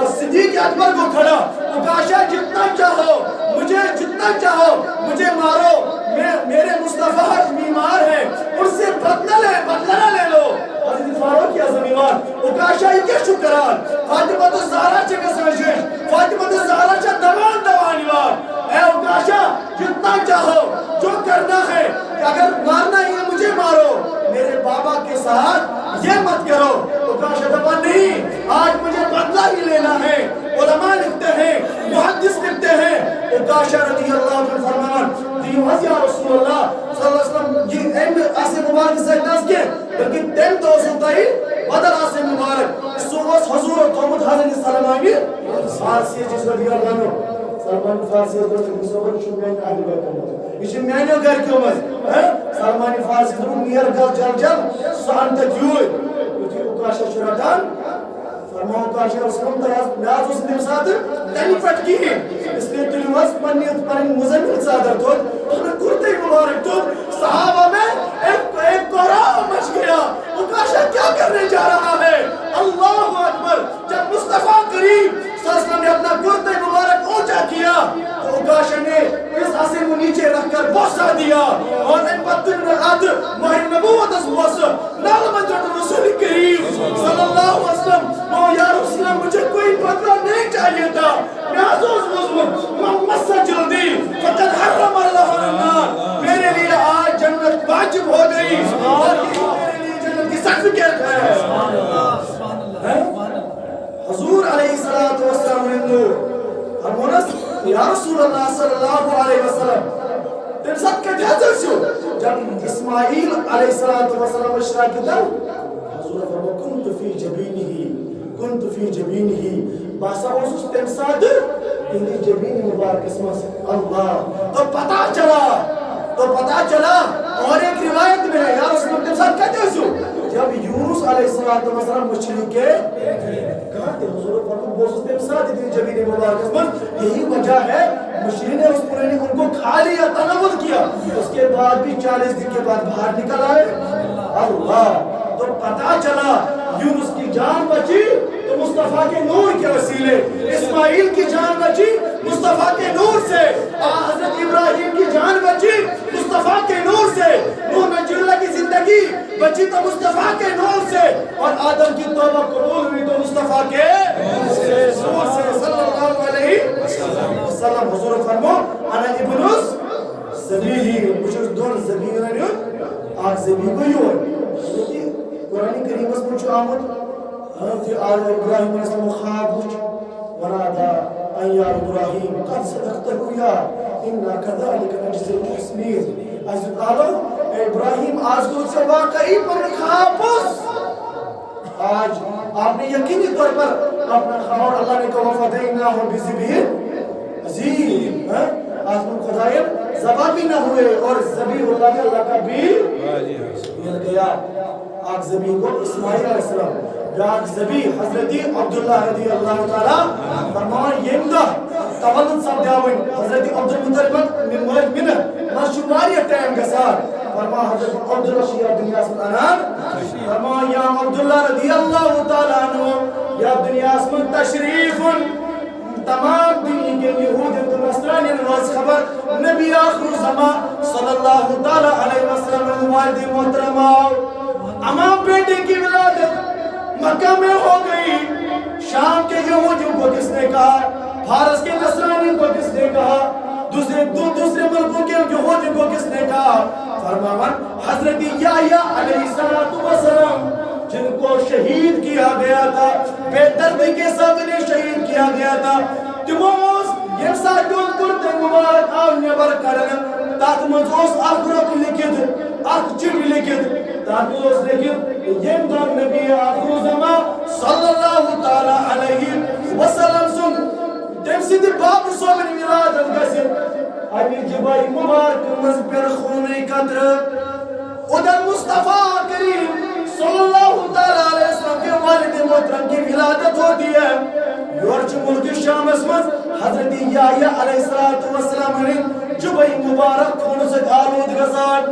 صدیق اکبر کو کھڑا عکاشہ جتنا چاہو مجھے مارو میرے مصطفیٰ بیمار ہے ان سے بدلہ نہ لے لو حضرت فاروق اعظم ایمان عکاشہ یہ کیا شکران فاطمہ الزہرا چھ گژھان فاطمہ الزہرا چھ دوان یوان اے عکاشہ جتنا چاہو جو کرنا ہے اگر مارنا ہے مجھے مارو میرے بابا کے ساتھ یہ مت کرو عکاشہ دبا نہیں آج مجھے بدلہ ہی لینا ہے علماء لکھتے ہیں محدث لکھتے ہیں عکاشہ رضی اللہ عنہ فرمان دیو حض یا رسول اللہ صلی اللہ علیہ وسلم یہ ایم آسے مبارک سے ناز کے بلکہ تیم توسو تائی بدل آسے مبارک سوس حضور و تومت حضرت سلمانی فارسی جس رضی اللہ عنہ سلمان فارسی حضرت صحبت شمیان آدھے بیٹھا یہ میانیو گھر کیوں مز سلمانی فارسی حضرت نیر گل جل سانتا کیوں عکاشہ شرطان فرماؤ عکاشہ رسول نیاز اس نے ساتھ تنی پٹ کی اس لیے تلیواز پنیت پنی مزمل صادر تھوڑ ہمیں کرتے مبارک تو صحابہ میں ایک قرآن مچ گیا عکاشہ کیا کرنے جا رہا ہے اللہ اکبر جب مصطفیٰ کریم صلی اللہ علیہ وسلم نے اپنا کرتے مبارک اونچا کیا تو عکاشہ نے اس حسن کو نیچے رکھ کر بوسا دیا اور ان پتر نے مہر نبوت اس بوسا نالمجد رسول کریم صلی اللہ علیہ وسلم یا رسول اللہ مجھے کوئی بدلہ نہیں چاہیے تھا معزوز مضمون مسا جلدی فقد حرم اللہ النار میرے لیے آج جنت واجب ہو گئی اور یہ میرے لیے جنت کی سرٹیفکیٹ ہے حضور علیہ السلام نے فرمونس یا رسول اللہ صلی اللہ علیہ وسلم تم سب کا جہاز شو جب اسماعیل علیہ السلام اشراق کی در حضور فرمو کنت فی جبینہی باسا اوسوس تم صادر اندی جبین مبارک اسمہ سے اللہ تو پتا چلا اور ایک روایت میں ہے یا رسول اللہ تم سب کا جہاز شو جب یونس علیہ السلام مچھلی کے کہاں تھے حضور فرمو اوسوس تم صادر اندی جبین مبارک اسمہ یہی وجہ ہے مشری نے اس پورے نے ان کو کھا لیا تناول کیا اس کے بعد بھی 40 دن کے بعد باہر نکل آئے اللہ تو پتا چلا یونس کی جان بچی تو مصطفیٰ کے نور کے وسیلے اسماعیل کی جان بچی مصطفیٰ کے نور سے حضرت ابراہیم کی جان بچی مصطفیٰ کے نور سے نوح نبی اللہ کی زندگی بچی تو مصطفیٰ کے نور سے اور آدم کی توبہ قبول ہوئی تو مصطفیٰ کے نور سے صلی اللہ علیہ وسلم حضور فرمو انا ابنس زبیہی بچوز دون زبیہی رنیون آج زبیہ کو یوں قرآن کریم اس پوچھو آمد فی آل ابراہیم علیہ السلام خواب پوچھ ونادا ان یا ابراہیم قد صدقتہو یا انا کذالک نجزی المحسنین حضرت آلو ابراہیم آج کو سے واقعی پر خواب پوچھ آج آپ نے یقینی طور پر اپنا خواب اللہ نے کہا فدیناہو بذبیہ عظیم آج من خدایت زبا بھی نہ ہوئے اور زبی اللہ نے اللہ کا بھی مل گیا آگ زبی کو اسماعیل علیہ السلام آگ زبی حضرتی عبداللہ رضی اللہ تعالیٰ فرمان یمدہ تولد سب دیاوین حضرتی عبدالمطلب من شماری ٹائم کے ساتھ فرمان حضرت عبداللہ شیعہ دنیا سے انان فرمان یا عبداللہ رضی اللہ تعالیٰ عنہ یا دنیا سے تشریف تمام دنیا کے یہود و نصرانی روز خبر نبی آخر زمان صلی اللہ تعالیٰ علیہ وسلم والد محترمہ امام بیٹے کی ولادت مکہ میں ہو گئی شام کے یہودیوں کو کس نے کہا فارس کے نصرانی کو کس نے کہا دوسرے ملکوں کے یہودیوں کو کس نے کہا فرماون حضرت یحییٰ علیہ السلام جن کو شہید کیا گیا تھا بے دردی کے ساتھ انہیں شہید کیا گیا تھا تموز یہ ساتھون کرتے مبارک آو نیبر کرن تاتمز اس آخرت لکھت آخ چڑ لکھت تاتمز لکھت یہ دم نبی آخر زمان صلی اللہ تعالیٰ علیہ وسلم سن سندھ باب صوبن ولادت گژھِ امی جبائی مبارک مز پھر خونے قطر ادھر مصطفیٰ کریم صلی اللہ تعالیٰ علیہ وسلم کے والد محترم کی ولادت ہوتی ہے یورچ ملک شام اسمت حضرت یحییٰ علیہ السلام نے جبائی مبارک خون سے آلود گزار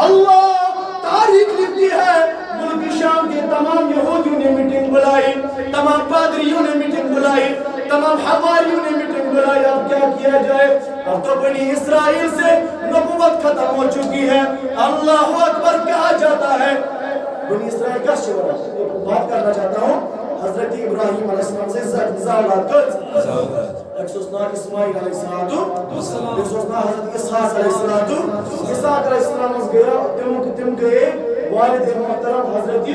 اللہ تاریخ لکھتی ہے ملک شام کے تمام یہودیوں نے میٹنگ بلائی تمام پادریوں نے میٹنگ بلائی تمام حواریوں نے میٹنگ بلائی اب کیا کیا جائے اب تو بنی اسرائیل سے نبوت ختم ہو چکی ہے اللہ اکبر کہا جاتا ہے بنی اسرائیل کا شورا بات کرنا چاہتا ہوں حضرت ابراہیم علیہ السلام سے زاولاد کرد ایک سوچنا اسماعیل علیہ السلام ایک سوچنا حضرت اسحاق علیہ السلام اسحاق علیہ السلام گیا تم گئے والد محترم حضرت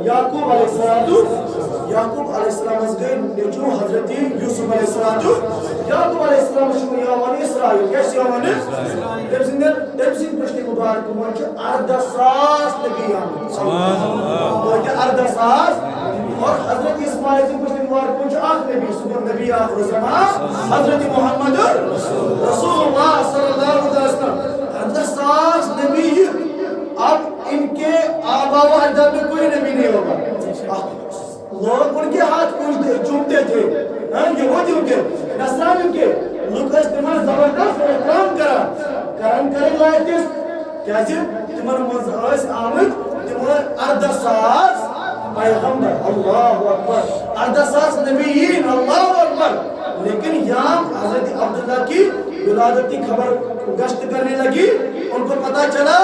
یعقوب علیہ السلام یعقوب علیہ السلام گئے نیچو حضرت یوسف علیہ السلام یعقوب علیہ السلام شکر یاوانی اسرائیل کیسے یاوانی تم سن پشتی مبارک منچ 18,000 نبی آمد 18,000 اور حضرت اسماعیل سے پشتی مبارک منچ آخر نبی سبر نبی آخر زمان حضرت محمد رسول اللہ صلی اللہ علیہ وسلم 18,000 نبی اب ان کے آبا و اجداد میں کوئی نبی نہیں ہوگا لوگ ان کے ہاتھ چومتے تھے یہودیوں کے نصرانیوں کے لوگ استعمال زبردست احترام کرن کریں لائے تھے کیسے تمہر منظر آمد تمہر 18,000 پیغمبر اللہ اکبر 18,000 نبیین اللہ اکبر لیکن یہاں حضرت عبداللہ کی ولادت کی خبر گشت کرنے لگی ان کو پتا چلا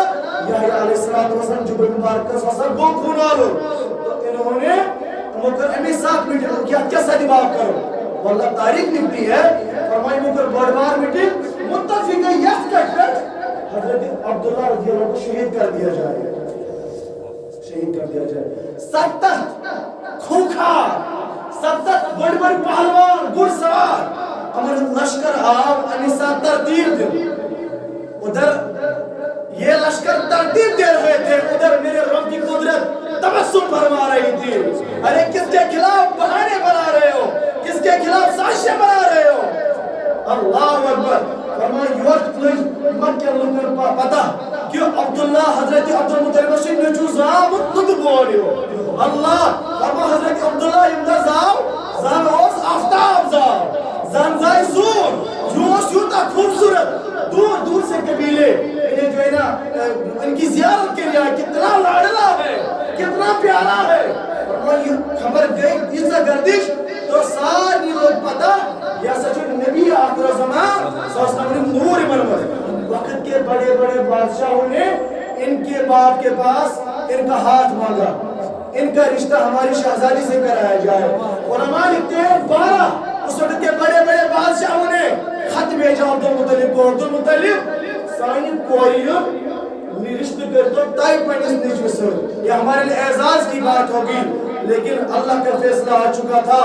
یحییٰ علیہ السلام جبریل مبارک کا ساسر وہ کون آلو تو انہوں نے مکر امی ساتھ میٹنگ کیا صدی باب کرو واللہ تاریخ لکھتی ہے فرمائی مکر بڑوار میٹنگ متفق یس کر حضرت عبداللہ رضی اللہ کو شہید کر دیا جائے 70 کھوکھار 70 بڑ پہلوان گھڑ سوار امر لشکر آو انیسا ترتیب دے ادھر یہ لشکر ترتیب دے رہے تھے ادھر میرے رب کی قدرت تبسم فرما رہی تھی ارے کس کے خلاف بہانے بنا رہے ہو کس کے خلاف سازشیں بنا رہے ہو اللہ اکبر فرمایا یورت کلیج مکہ لوگوں پر پتا کہ عبداللہ حضرت عبدالمطلب سے نجو زام خود بولیو اللہ فرمایا حضرت عبداللہ امدہ زاو زان اوز آفتاب زاو زان زائی زور جوش یوتا خوبصورت دور دور سے قبیلے انہیں جو ہے نا ان کی زیارت کے لئے کتنا لاڑلا ہے کتنا پیارا ہے اور یہ خبر گئی اس گردش تو ساری لوگ پتا یا سچو نبی آخر زمان سوستہ نور مرمز وقت کے بڑے بڑے بادشاہوں نے ان کے باپ کے پاس ان کا ہاتھ مانگا ان کا رشتہ ہماری شہزادی سے کرایا جائے علماء لکھتے ہیں 12 اس وقت کے بڑے بڑے بادشاہوں نے خط بھیجا عبدالمطلب کو عبدالمطلب سائن کوئیوں رشتہ کر تو تائی پڑھنس نیچ سر یہ ہمارے لئے اعزاز کی بات ہوگی لیکن اللہ کا فیصلہ آ چکا تھا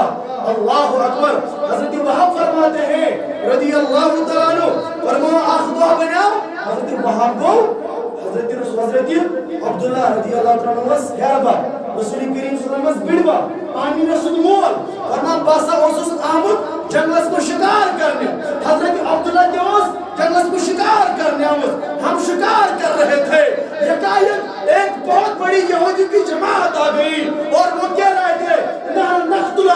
اللہ اکبر حضرت وہاب فرماتے ہیں رضی اللہ تعالیٰ عنہ فرمایا آخدوہ بناؤ حضرت وہاب کو حضرت عبداللہ رضی اللہ تعالیٰ عنہ گربا رسول کریم صلی اللہ علیہ وسلم بڑوا آمین رسول مول فرمان باسا اوسوس آمد جنگلس کو شکار کرنے حضرت عبداللہ کے اوز جنگلس کو شکار کرنے آمد ہم شکار کر رہے تھے یکایت ایک بہت بڑی یہودی کی جماعت آ گئی اور وہ کہہ رہے تھے نحن نقتل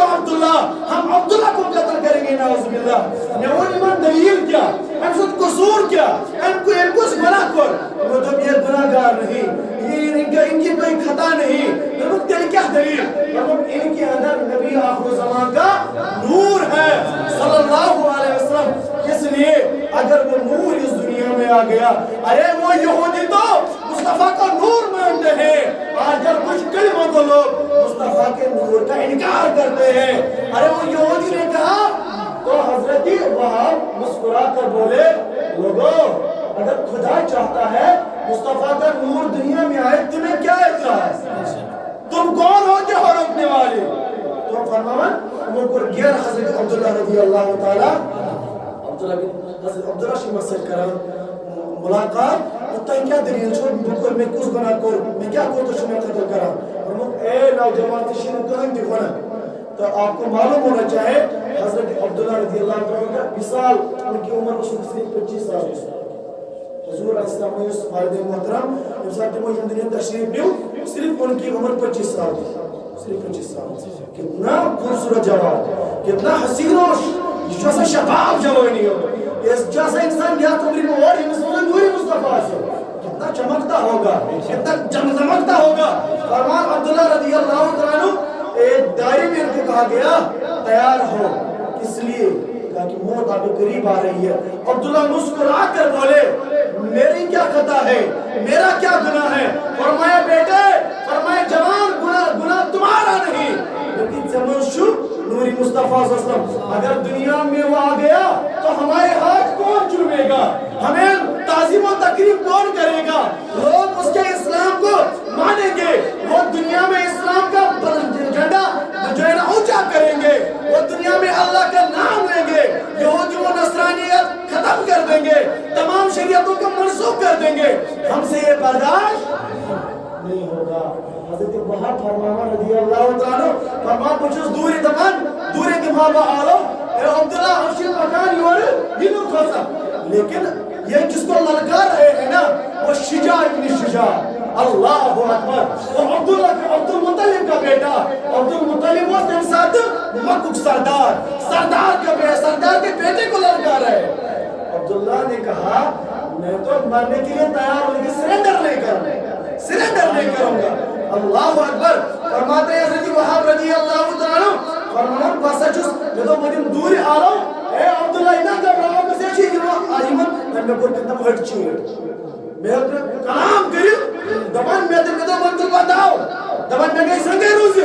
عبداللہ ہم عبداللہ کو قتل کریں گے نعوذ باللہ نعوذ من دلیل کیا ہم سب قصور کیا ہم کو ایک کچھ گناہ کر وہ تو یہ گناہ گار نہیں ان کی کوئی خطا نہیں نمک تیل کیا دلیل نمک ان کے اندر نبی آخر زمان کا نور ہے صلی اللہ علیہ وسلم اس لیے اگر وہ نور اس دنیا میں آ گیا ارے وہ یہودی تو مصطفیٰ کا نور مانتے ہیں آج جب کچھ کلموں کو لوگ مصطفیٰ کے نور کا انکار کرتے ہیں ارے وہ یہودی نے کہا تو حضرت وہاب مسکرا کر بولے لوگوں اگر خدا چاہتا ہے مصطفیٰ کا نور دنیا میں آئے تمہیں کیا اعتراض تم کون ہوتے ہو روکنے والے تو فرمایا وہ پر غیر حضرت عبداللہ رضی اللہ تعالی حضرت عبداللہ سے مسئل کرا ملاقات اتنا کیا دلیل چھوڑ بکر میں کچھ گناہ کر میں کیا کو تو شما قتل کرا فرمایا اے نوجوان تشین کہیں دی گناہ تو آپ کو معلوم ہونا چاہے حضرت عبداللہ رضی اللہ عنہ کا مثال ان کی عمر اس وقت صرف 25 سال حضور علیہ السلام نے والد محترم امسال تمہیں یہ دنیا تشریف نیو صرف ان کی عمر 25 سال تھی صرف 25 سال کتنا خوبصورت جوان کتنا حسین و جیسا شباب جوانی ہو جیسا انسان یا تمری میں اور یہ مسلم نوری مصطفیٰ سے کتنا چمکتا ہوگا کتنا چمکتا ہوگا فرمان عبداللہ رضی اللہ عنہ ایک دائرے میں ان کو کہا گیا تیار ہو اس لیے کہا کہ موت آپ کے قریب آ رہی ہے عبداللہ مسکرا کر بولے میری کیا خطا ہے میرا کیا گناہ ہے فرمایا بیٹے فرمایا جوان گناہ تمہارا نہیں لیکن زمانشو نوری مصطفیٰ صلی اللہ علیہ وسلم اگر دنیا میں وہ آ گیا تو ہمارے ہاتھ کون چومے گا ہمیں تعظیم و تقریب کون کرے گا لوگ اس کے اسلام کو مانیں گے وہ دنیا میں اسلام کا جھنڈا جو ہے نا اونچا کریں گے وہ دنیا میں اللہ کا نام لیں گے یہودی و نصرانیت ختم کر دیں گے تمام شریعتوں کو منسوخ کر دیں گے ہم سے یہ برداشت نہیں ہوگا حضرت وہاب فرمانا رضی اللہ عنہ فرمان پوچھوس دوری دمان دوری دماغا آلو اے عبداللہ افشل مکان یور یہ کھوسا لیکن یہ جس کو للکار رہے ہیں نا وہ شجاع ابن شجاع اللہ اکبر وہ عبد المطلب کا بیٹا عبد المطلب وہ تم ساتھ مکہ سردار کے بیٹے کو للکار رہے عبداللہ نے کہا میں تو مرنے کے لیے تیار ہوں لیکن سرنڈر نہیں کروں گا اللہ اکبر فرماتے ہیں حضرت وہاب رضی اللہ عنہ فرمانا باسا چوس میں تو مدین دوری آ رہا ہوں اے عبداللہ انہا کا براؤں کو سے چیز جو آجیمن میں کو کتنا بھٹ چیئے میں اپنے کلام کریو دمان میں تو منتر بتاؤ دمان میں گئی سنگے روزی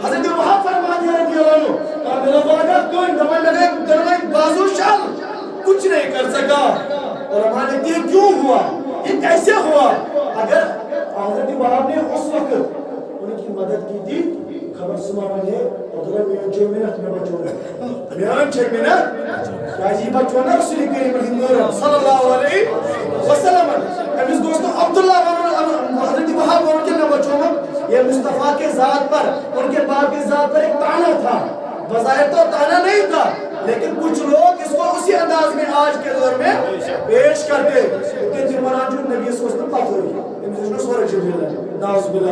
حضرت وہاب فرماتے ہیں رضی اللہ عنہ کہا میرا برکت کوئی دمان میں گئی درمائی بازو شال کچھ نہیں کر سکا اور ہمارے یہ کیوں ہوا یہ کیسے ہوا اگر حضرت وہاب نے اس وقت ان کی مدد کی تھی خبر سمانے عبداللہ میں 6 منٹ میں بچونا میں 6 منٹ کاجی بچونا رسول کریم صلی اللہ علیہ وسلم امیس دوستو عبداللہ حضرت وہاب ان کے میں بچونا یہ مصطفیٰ کے ذات پر ان کے باپ کے ذات پر ایک تانا تھا بظاہر تو تانا نہیں تھا لیکن کچھ لوگ اس کو اسی انداز میں آج کے دور میں پیش کرتے کہ جمعران جو نبی اس کو پتہ ہوئی امزیشنو سورہ جبریل ہے ناؤز باللہ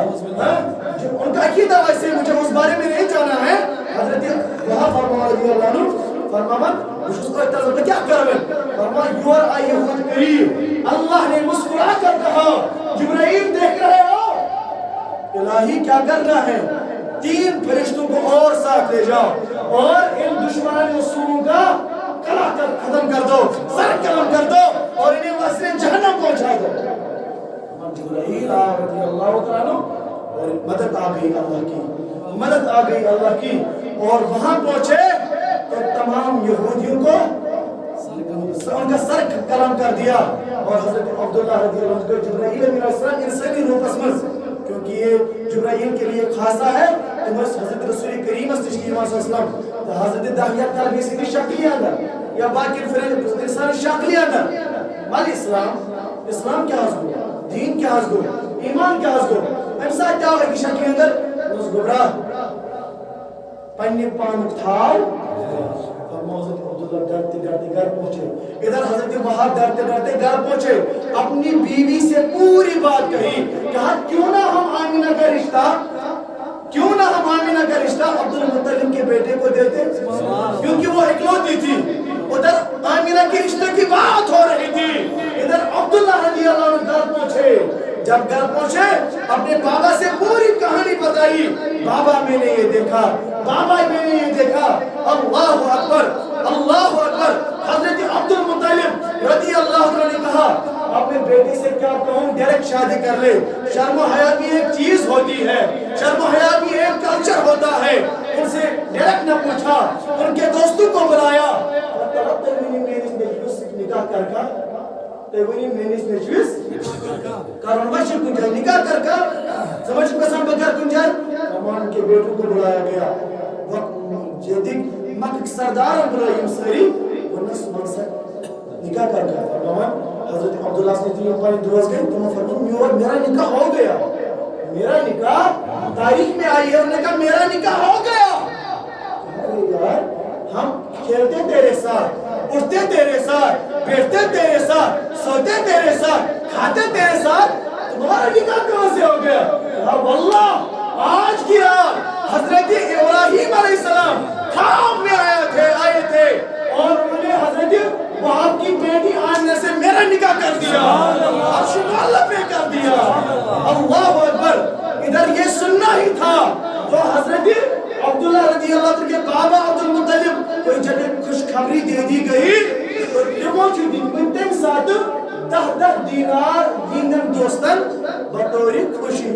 ان کا عقیدہ ویسے مجھے اس بارے میں نہیں جانا ہے حضرت وہاں فرمان رضی اللہ عنہ فرمان اس کو اتنا کیا کریں فرمان یور آئی خود قریب اللہ نے مسکرا کر کہا جبرائیل دیکھ رہے ہو الہی کیا کرنا ہے 3 فرشتوں کو اور ساتھ لے جاؤ اور ان دشمنان رسولوں کا کلا کر ختم کر دو سر قلم کر دو اور انہیں واسرے جہنم پہنچا دو جبرائیل رضی اللہ عنہ اور مدد آ گئی اللہ کی اور وہاں پہنچے تو تمام یہودیوں کو ان کا سر قلم کر دیا اور حضرت عبداللہ رضی اللہ عنہ کو جبرائیل علیہ السلام انسانی روح اسمس کیونکہ یہ جبرائیل کے لیے خاصہ ہے حضرت رسول کریم صلی اللہ علیہ وسلم حضرت داہیت قلبی سے شکلی اندر یا باقی انسان شکلی اندر مال اسلام کیا حضر ہو دین کیا حضر ہو ایمان کیا حضر ہو امسا کیا ہوئے کی شکلی اندر نوز گبراہ پنی پانک تھاؤ حضرت عبداللہ ڈرتے گھر پہنچے ادھر حضرت وہاب ڈرتے گھر پہنچے اپنی بیوی سے پوری بات کہی کہا کیوں نہ ہم آمینہ کا رشتہ عبد المطلب کے بیٹے کو دیتے کیونکہ وہ اکلوتی تھی ادھر آمینہ کے رشتے کی بات ہو رہی تھی ادھر عبداللہ رضی اللہ عنہ گھر پہنچے جب گھر پہنچے اپنے بابا سے پوری کہانی بتائی بابا میں نے یہ دیکھا اللہ اکبر حضرت عبد المطلب رضی اللہ عنہ نے کہا اپنے بیٹے سے کیا کہوں ڈائریکٹ شادی کر لے شرم و حیا بھی ایک چیز ہوتی ہے شرم و حیا بھی ایک کلچر ہوتا ہے ان سے ڈائریکٹ نہ پوچھا ان کے دوستوں کو بلایا نکاح کر سمجھ قسم بکر کنجر امان کے بیٹوں کو بلایا گیا مکہ سردار ابراہیم سری ونس منصر نکاح کر فرمان حضرت عبداللہ سے تین اپنی دوست گئے تو فرمان میرا نکاح ہو گیا میرا نکاح تاریخ میں آئی ہے انہوں نے کہا میرا نکاح ہو گیا کھیلتے تیرے ساتھ، اٹھتے تیرے ساتھ، بیٹھتے تیرے ساتھ، سوتے تیرے ساتھ، کھاتے تیرے ساتھ، تمہارا نکاح کہاں سے ہو گیا؟ واللہ آج کی رات حضرت ابراہیم علیہ السلام خواب میں آئے تھے اور انہوں نے حضرت وہاب کی بیٹی آمنہ سے میرا نکاح کر دیا، عرش اللہ پہ کر دیا۔ اللہ اکبر۔ ادھر یہ سننا ہی تھا جو حضرت عبداللہ رضی اللہ عنہ کے بابا عبدالمطلب کوئی جگہ خوشخبری دے دی گئی تو تمو چھ دن تم ساتھ 10 دینار دینن دوستن بطور خوشی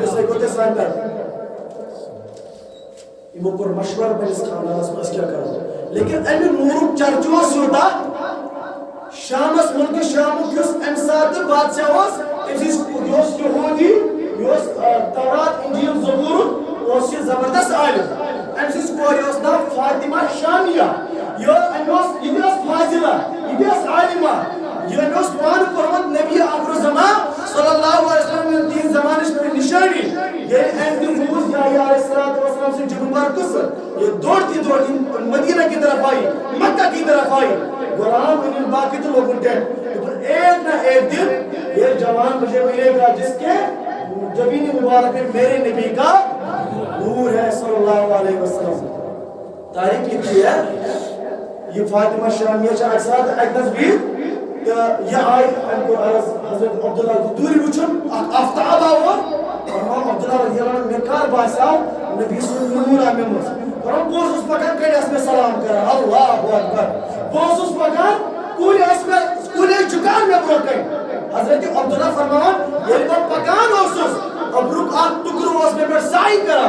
کسے کو تے سانتر یہ پر مشور پنس خاندانس مس کیا کرو، لیکن امی نور چرچو سوتا شامس ملک شام کس ام ساتھ بادشاہ اس یوس یہودی یوس تورات انجیل زبور اس یہ زبردست عالم ام سیس کوری اس نام فاطمہ شامیہ یہ فاضلہ یہ عالمہ یہ پان پرمت نبی آخر زمان صلی اللہ علیہ وسلم تین زمانش میں نشانی یہ اہم روز یا علیہ السلام سے جنوبار قصر یہ دوڑتی مدینہ کی طرف آئی، مکہ کی طرف آئی، غلام ان باقی تو لوگ اٹھے، ایک نہ ایک دن یہ جوان مجھے ملے گا جس کے جبین مبارک میں میرے نبی کا نور ہے صلی اللہ علیہ وسلم۔ تاریخ لکھی ہے یہ فاطمہ شامیہ چاہ اکساد ایک تصویر یہ آئی حضرت عبداللہ دوری وچھن افتاب آور اور عبداللہ رضی اللہ عنہ مکار باسا نبی صلی اللہ علیہ وسلم اور بوز اس پکان کڑی اس میں سلام کرا، اللہ اکبر، بوز اس پکان کولی چکان میں بروکن حضرت عبداللہ فرمان یہ پر پکان ہوسوس ابروک آت ٹکرو اس میں پر سائی کرا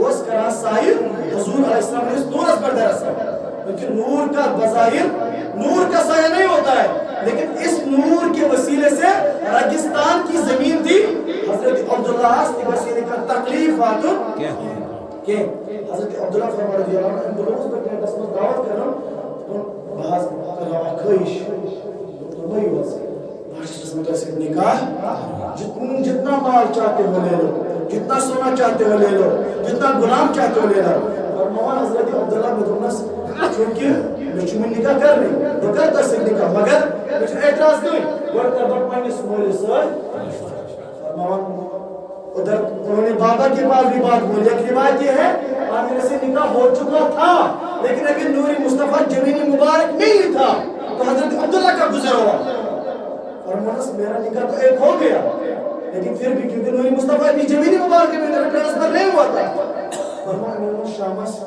اس کرا سائی حضور علیہ السلام نے اس دورس پر درس ہے، لیکن نور کا بظاہر نور کا سایہ نہیں ہوتا ہے، لیکن اس نور کے وسیلے سے راجستان کی زمین تھی حضرت عبداللہ استغاثی کا تکلیف آتو کہ حضرت عبداللہ فرما رضی اللہ عنہ بلوز پر کہ دس میں دعوت کرنا بعض خواہش تمہیں ہوا سے ناشت قسم کا سب نکاح جتنا مال چاہتے ہو لے لو، جتنا سونا چاہتے ہو لے لو، جتنا غلام چاہتے ہو لے لو۔ اور موان حضرت عبداللہ میں دونس چونکہ میں نکاح کر نہیں تو کر در سکھ نکاح مگر میں اعتراض نہیں ورطہ بٹ پانی سمولی سر موان ادھر انہوں نے بابا کے پاس بھی بات بولی، ایک روایت یہ ہے آمینہ سے نکاح ہو چکا تھا لیکن ابھی نوری مصطفیٰ جبین مبارک نہیں تھا تو حضرت عبداللہ کا گزر ہوا اور منس میرا نکاح تو ایک ہو گیا لیکن پھر بھی کیونکہ نوری مصطفیٰ ابھی جبین مبارک میں ٹرانسفر نہیں ہوا تھا فرمان شامس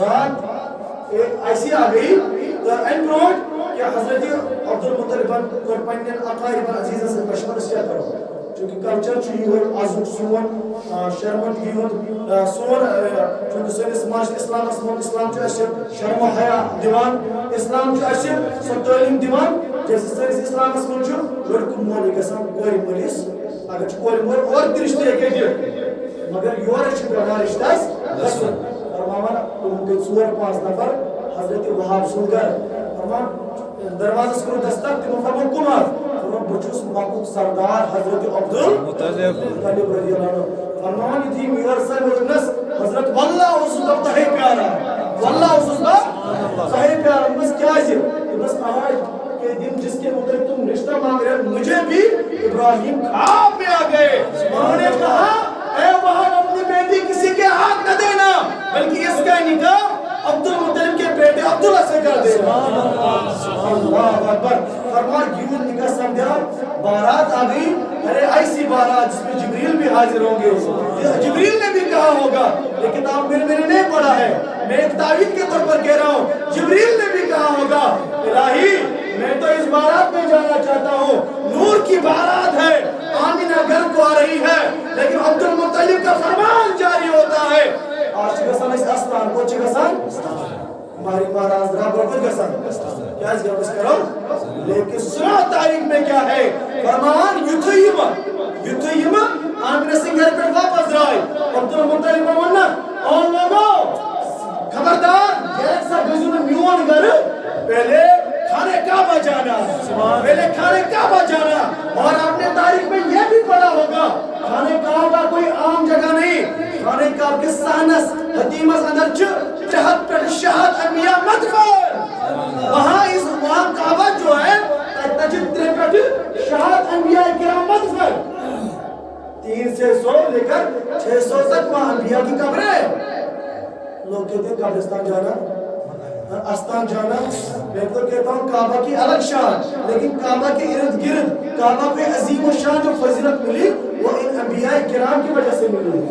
رات ایک ایسی آ گئی تو اینڈ روڈ کہ حضرت عبدالمطلب قربانین اقائب عزیزہ سے مشورہ کیا کرو چونکہ کلچر چاہیے ہوئی آزوک سون شرمن کی ہوں سون چونکہ سنس معاش اسلام اسلام جو ایسے شرم و حیاء دیوان اسلام جو ایسے سب تعلیم دیوان جیسے سنس اسلام اسلام جو لڑکو مولی گسان کوئی مولیس اگر چھ کوئی مولی اور درشتے ایک دیو مگر یور چھ بیمار اشتاز گسن فرمانا ان کے 4-5 نفر حضرت وہاب سنگر فرمان دروازہ سکرو دستک تیمو فرمان کمار فرمان بچوس مقود سردار حضرت عبدالمطلب رضی اللہ عنہ فرمان تھی میور سر مجنس حضرت واللہ حسود اب تحی پیارا واللہ حسود اب تحی پیارا بس کیا ہے بس آج کے دن جس کے مطلب تم رشتہ مانگ رہے مجھے بھی ابراہیم خواب میں آ گئے انہوں نے کہا اے وہاں اپنی بیٹی کسی کے ہاتھ نہ دینا بلکہ اس کا نکاح عبدالمطلب کے بیٹے عبداللہ سے کر دے اللہ اکبر فرمان یوں نکاح سمجھا بارات آ گئی ارے ایسی بارات جس میں جبریل بھی حاضر ہوں گے جبریل نے بھی کہا ہوگا یہ کتاب میں نے نہیں پڑھا ہے میں ایک تعویذ کے طور پر کہہ رہا ہوں جبریل نے بھی کہا ہوگا الہی میں تو اس بارات میں جانا چاہتا ہوں نور کی بارات ہے آمینہ گھر کو آ رہی ہے لیکن عبدالمطلب کا فرمان جاری ہوتا ہے آج گسان اس استان کو گسان ہماری مہاراز رابر کو گسان کیا اس گرمس کرو لیکن سنا تاریخ میں کیا ہے فرمان یتویم آمینہ سے گھر پر واپس رائے عبدالمطلب ممنہ اون لگو خبردار ایک سا گزن میون گھر پہلے کھانے کعبہ جانا پہلے کھانے کعبہ جانا اور آپ نے تاریخ میں یہ بھی پڑھا ہوگا کھانے کعبہ کوئی عام جگہ نہیں کھانے کعبہ کے سانس حتیمس اندر جہت پر شہد انبیاء مدفن وہاں کعبہ جو ہے تجد ترے پر شہد انبیاء کرام مدفن 300 لے کر 600 تک وہاں انبیاء کی قبریں ہیں. لوگ کہتے ہیں قبرستان جانا استان جانا. میں تو کہتا ہوں کعبہ کی الگ شان, لیکن کعبہ کے ارد گرد کعبہ کو عظیم و شان جو فضیلت ملی وہ ان انبیاء کرام کی وجہ سے ملی ہے,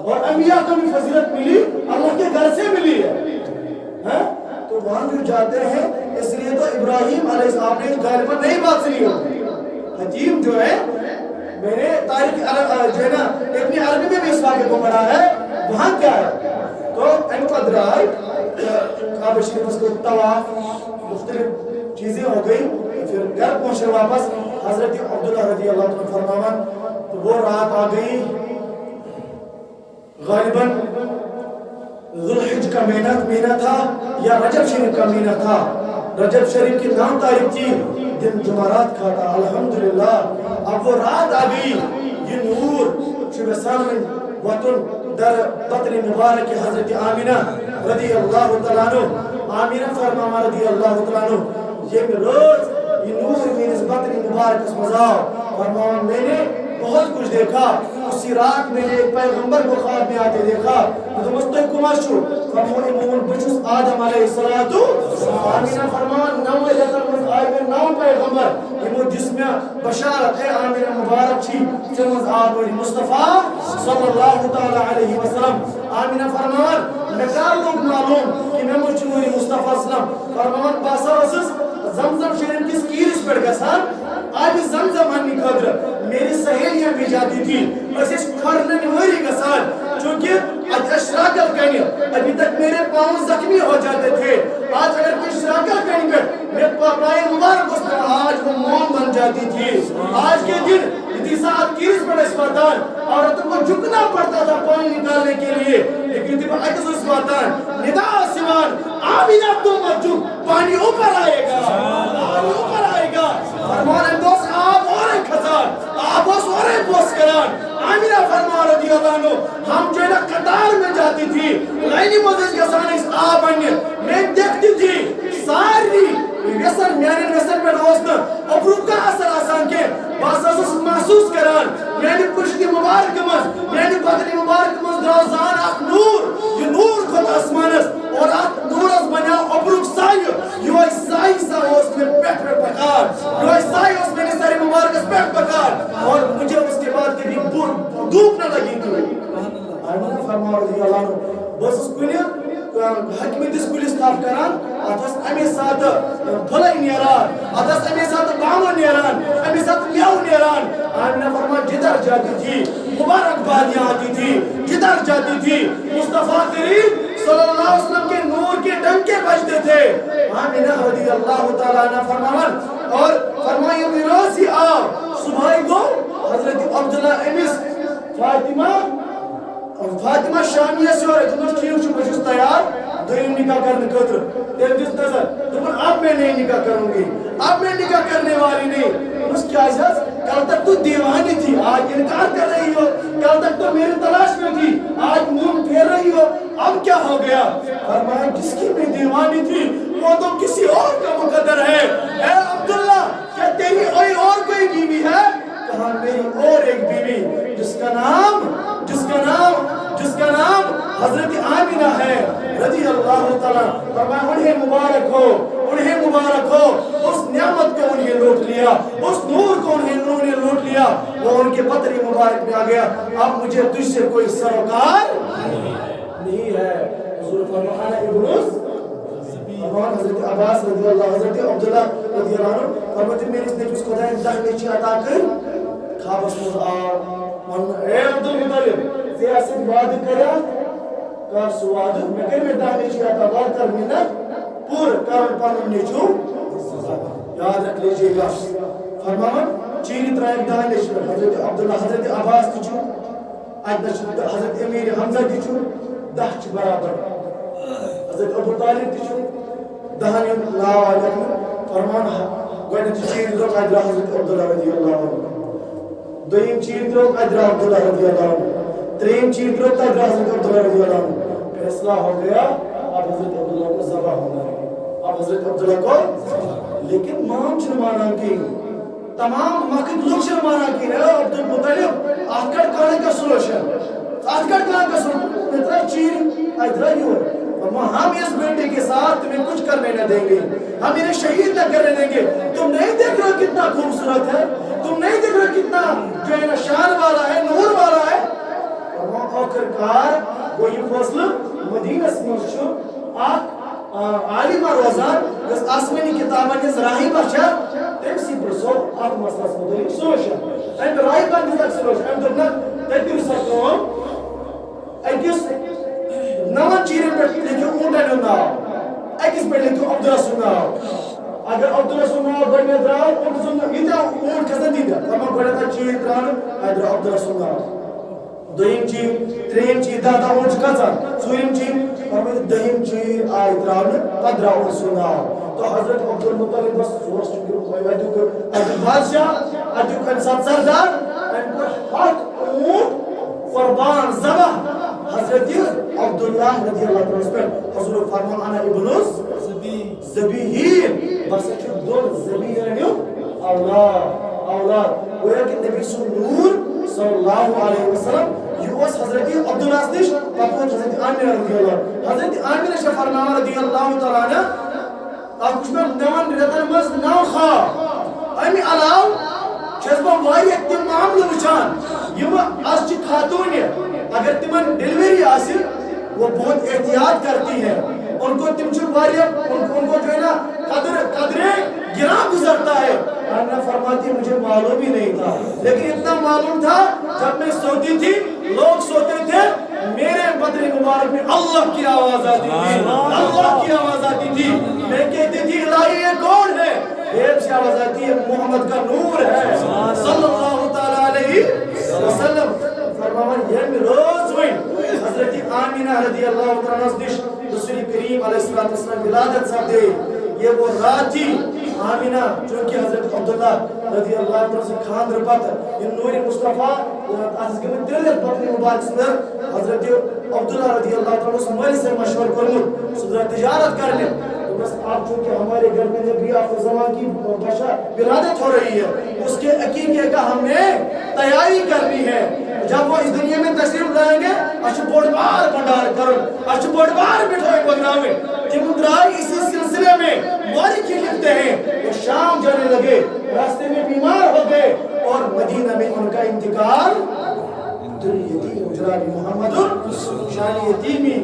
اور انبیاء کو بھی فضیلت ملی اللہ کے گھر سے ملی ہے. تو وہاں جو جاتے ہیں اس لیے تو ابراہیم علیہ السلام نے غالباً نئی بات سنی ہوگی. حکیم جو ہے میں نے تاریخ جو ہے نا ابن عربی میں بھی اس واقعے کو پڑھا ہے. وہاں کیا ہے تو ان کو درائے کعبہ شریف کو طواف مختلف چیزیں ہو گئی. پھر گھر پہنچے واپس حضرت عبداللہ رضی اللہ عنہ فرماون تو وہ رات آ گئی غالباً ذوالحج کا مہینہ تھا یا رجب شریف کا مہینہ تھا. رجب شریف کی 9 تاریخ تھی, دن جمعرات کا تھا. الحمدللہ اب وہ رات آ گئی. یہ نور شبسان وطن در بطن مبارک حضرت آمینہ رضی اللہ تعالیٰ عنہ. آمینہ فرماما رضی اللہ تعالیٰ عنہ یہ روز یہ نور میرے بطن مبارک اس مزاو فرماما میں نے بہت کچھ دیکھا. اسی رات میں نے ایک پیغمبر کو خواب میں آتے دیکھا. تو مستقیم کماشو فرمایا امام بچوس آدم علیہ السلام آمینہ فرمان نو لیتر مز آئی میں 9 پیغمبر امو جس میں بشارت ہے آمینہ مبارک چھی چمز آدم مصطفیٰ صلی اللہ تعالی علیہ وسلم. آمینہ فرمان نکال لوگ معلوم کہ میں مجھوری مصطفیٰ وسلم فرمان باسا وسس زمزم شریف کس کیرس پر گسان آج زمزم ہنی قدر میری سہیلیاں بھی جاتی تھی بس اس کھرنن ہوئی گسان چونکہ آج اشراکل کہنی ابھی تک میرے پاؤں زخمی ہو جاتے تھے. آج اگر کوئی اشراکل کہنی پر میں پاپائے مبارک اس پر آج وہ موم بن جاتی تھی. آج کے دن اتنی ساتھ کیرس پر اسپاتان عورتوں کو جھکنا پڑتا تھا پانی نکالنے کے لیے, لیکن تھی پر اکس اسپاتان ندا سوان آمینہ تو مجھو پانی اوپر آئے گا پانی اوپر آئے گا. فرمان دوست آپ اور ایک خزان آپ اس اور ایک بوس کران. آمینہ فرمان رضی اللہ عنہ ہم جو ہے نا قطار میں جاتی تھی لائنی موزیز کے سانے اس آب آنگے میں دیکھتی تھی ساری ویسر میانی ویسر میں روزنا ابروک کا اثر آسان کے باساس محسوس کران میانی پشتی مبارک مز میانی بدنی مبارک مز روزان اک نور یہ نور خود اسمانس اور اک نور اس بنیا ابروک سائیو یہ آئی سائی سا اس میں پیٹ پر پکار یہ آئی سائی اس میں ساری مبارک اس پیٹ پکار اور مجھے اس کے بعد کبھی دھوپ نہ لگی تھی. آمینہ فرما رضی اللہ عنہ بس اس کنیا حکمی دس کلی ستاف کران اتس امی ساتھ بھلائی نیران اتس امی ساتھ بامو نیران امی ساتھ میاو نیران. آمینہ فرما جدر جاتی تھی مبارک بادیاں آتی تھی جدر جاتی تھی مصطفیٰ کریم صلی اللہ علیہ وسلم کے نور کے ڈنکے بجتے تھے. آمینہ رضی اللہ تعالیٰ عنہ فرمان اور فرمایا میراسی آب صبح کو حضرت عبداللہ امس فاطمہ شامیہ سے اور اتنا ٹھیک چھو بچوس تیار دوئیم نکاح کرنے قدر تیل جس نظر تمہیں اب میں نہیں نکاح کروں گی اب میں نکاح کرنے والی نہیں. اس کی عزیز کل تک تو دیوانی تھی آج انکار کر رہی ہو, کل تک تو میری تلاش میں تھی آج منہ پھیر رہی ہو, اب کیا ہو گیا؟ فرمایا جس کی میں دیوانی تھی وہ تو کسی اور کا مقدر ہے. اے عبداللہ کیا تیری کوئی بیوی ہے؟ کہاں میری اور ایک بیوی جس کا نام حضرت آمینہ ہے رضی اللہ تعالیٰ. فرمایا انہیں مبارک ہو اس نعمت کو انہیں لوٹ لیا, اس نور کو انہوں نے لوٹ لیا, وہ ان کے پتری مبارک میں آ گیا. اب مجھے تجھ سے کوئی سروکار نہیں ہے. حضور فرمایا ابنس حضرت عباس رضی اللہ حضرت عبداللہ رضی اللہ عنہ فرماتے میں اس نے جس خدا دہ میں چی عطا کر خواب اس مز اے عبدالمطلب سیاست وعد کریا کار سواد میں کر میں دہ میں چی عطا وعد کر منت پور کارن پانن نیچو یاد رکھ لیجئے گا. فرمایا چیری ترائیک دہ نیچو حضرت عبداللہ حضرت عباس تیچو حضرت امیر حمزہ تیچو دہ چی برابر حضرت ابو طالب تیچو دہانی لا علیہ فرمان گوڑنی چیز روک ادرا حضرت عبداللہ رضی اللہ عنہ, دویم چیز روک ادرا عبداللہ رضی اللہ عنہ, ترین چیز روک ادرا حضرت عبداللہ رضی اللہ عنہ. فیصلہ ہو گیا اب حضرت عبداللہ کو ذبح ہونا ہے. اب حضرت عبداللہ کو لیکن مام چھن مانا کی تمام مکت لوگ چھن مانا کی عبد المطلب آکڑ کانے کا سلوشن آکڑ کانے کا سلوشن اتنا چیر اتنا ہی ہو. ہم اس بیٹے کے ساتھ تمہیں کچھ کرنے نہ دیں گے, ہم انہیں شہید نہ کرنے دیں گے. تم نہیں دیکھ رہے کتنا خوبصورت ہے, تم نہیں دیکھ رہے کتنا جو ہے شان والا ہے, نور والا ہے. اور آخرکار وہ یہ فصل مدینہ سے عالم روزان اس آسمانی کتابن اس راہی بچا تم سی برسو آپ مسئلہ مدرک سوشن ایم راہی بند تک سوشن ایم دبنا تکر سکتوں اکیس نوان چیرے پر لیکن اونٹا ناو اکیس پر لیکن عبدالرسول ناو اگر عبدالرسول ناو بڑھنے دراؤ اونٹ کسن دیدہ تمام بڑھنے تا چیر درانو ادھر عبدالرسول ناو دویم چیز تریم چیز دادا اونٹ کسن سویم چیز فرمید دہیم چیز آئی درانو پدرہ اونٹ سناو. تو حضرت عبدالمطلب بس سوش چکر ادھو بادشاہ ادھو کنسان سردار ان کو حق اونٹ قربان زبا حضرت عبداللہ رضی اللہ عنہ پر حضور فرمان انا ابنوس زبیہین بس اچھو دون زبیہین اولاد گویا کہ نبی نور صلی اللہ علیہ وسلم یہ اس حضرت عبداللہ سنش پاکوت حضرت آمینہ رضی اللہ حضرت آمینہ شاہ فرمان رضی اللہ تعالیٰ عنہ آپ کچھ میں نوان رتن مز نو خواہ امی علاو چھزبا واری اکتیم معاملہ وچان یہ اس چی خاتون ہے اگر تمہیں ڈیلیوری آسل وہ بہت احتیاط کرتی ہے ان کو تم چھو واری ان کو جو ہے نا قدرے گرام گزرتا ہے. آمینہ فرماتی مجھے معلوم ہی نہیں تھا لیکن اتنا معلوم تھا جب میں سوتی تھی لوگ سوتے تھے میرے بدر مبارک میں اللہ کی آواز آتی تھی, اللہ کی آواز آتی تھی. میں کہتی تھی الہی یہ کون ہے, ایک سے آواز آتی ہے محمد کا نور ہے صلی اللہ تعالیٰ علیہ وسلم. فرمان یہ روز ہوئی حضرت آمینہ رضی اللہ تعالیٰ نزدیش رسول کریم علیہ السلام ولادت سب دے. یہ وہ رات تھی آمینہ چونکہ حضرت عبداللہ رضی اللہ عنہ سے خاندر پتہ یہ نور مصطفیٰ آسس کے میں دلت پتنی مبارک سندر حضرت عبداللہ رضی اللہ عنہ سے مالی سے مشور کرمت صدر تجارت کرنے. تو بس آپ چونکہ ہمارے گھر میں نبی آخر زمان کی بشا ولادت ہو رہی ہے اس کے عقیقے کا ہم نے تیاری کرنی ہے. جب وہ اس دنیا میں تشریف لائیں گے اچھو بوڑ بار بندار کرن اچھو بوڑ بار بٹھوئے پروگرام کہ مدرائی اسی سلسلے میں موری کی لکھتے ہیں وہ شام جانے لگے راستے میں بیمار ہو گئے اور مدینہ میں ان کا انتقال دل یتیم جناب محمد شان یتیمی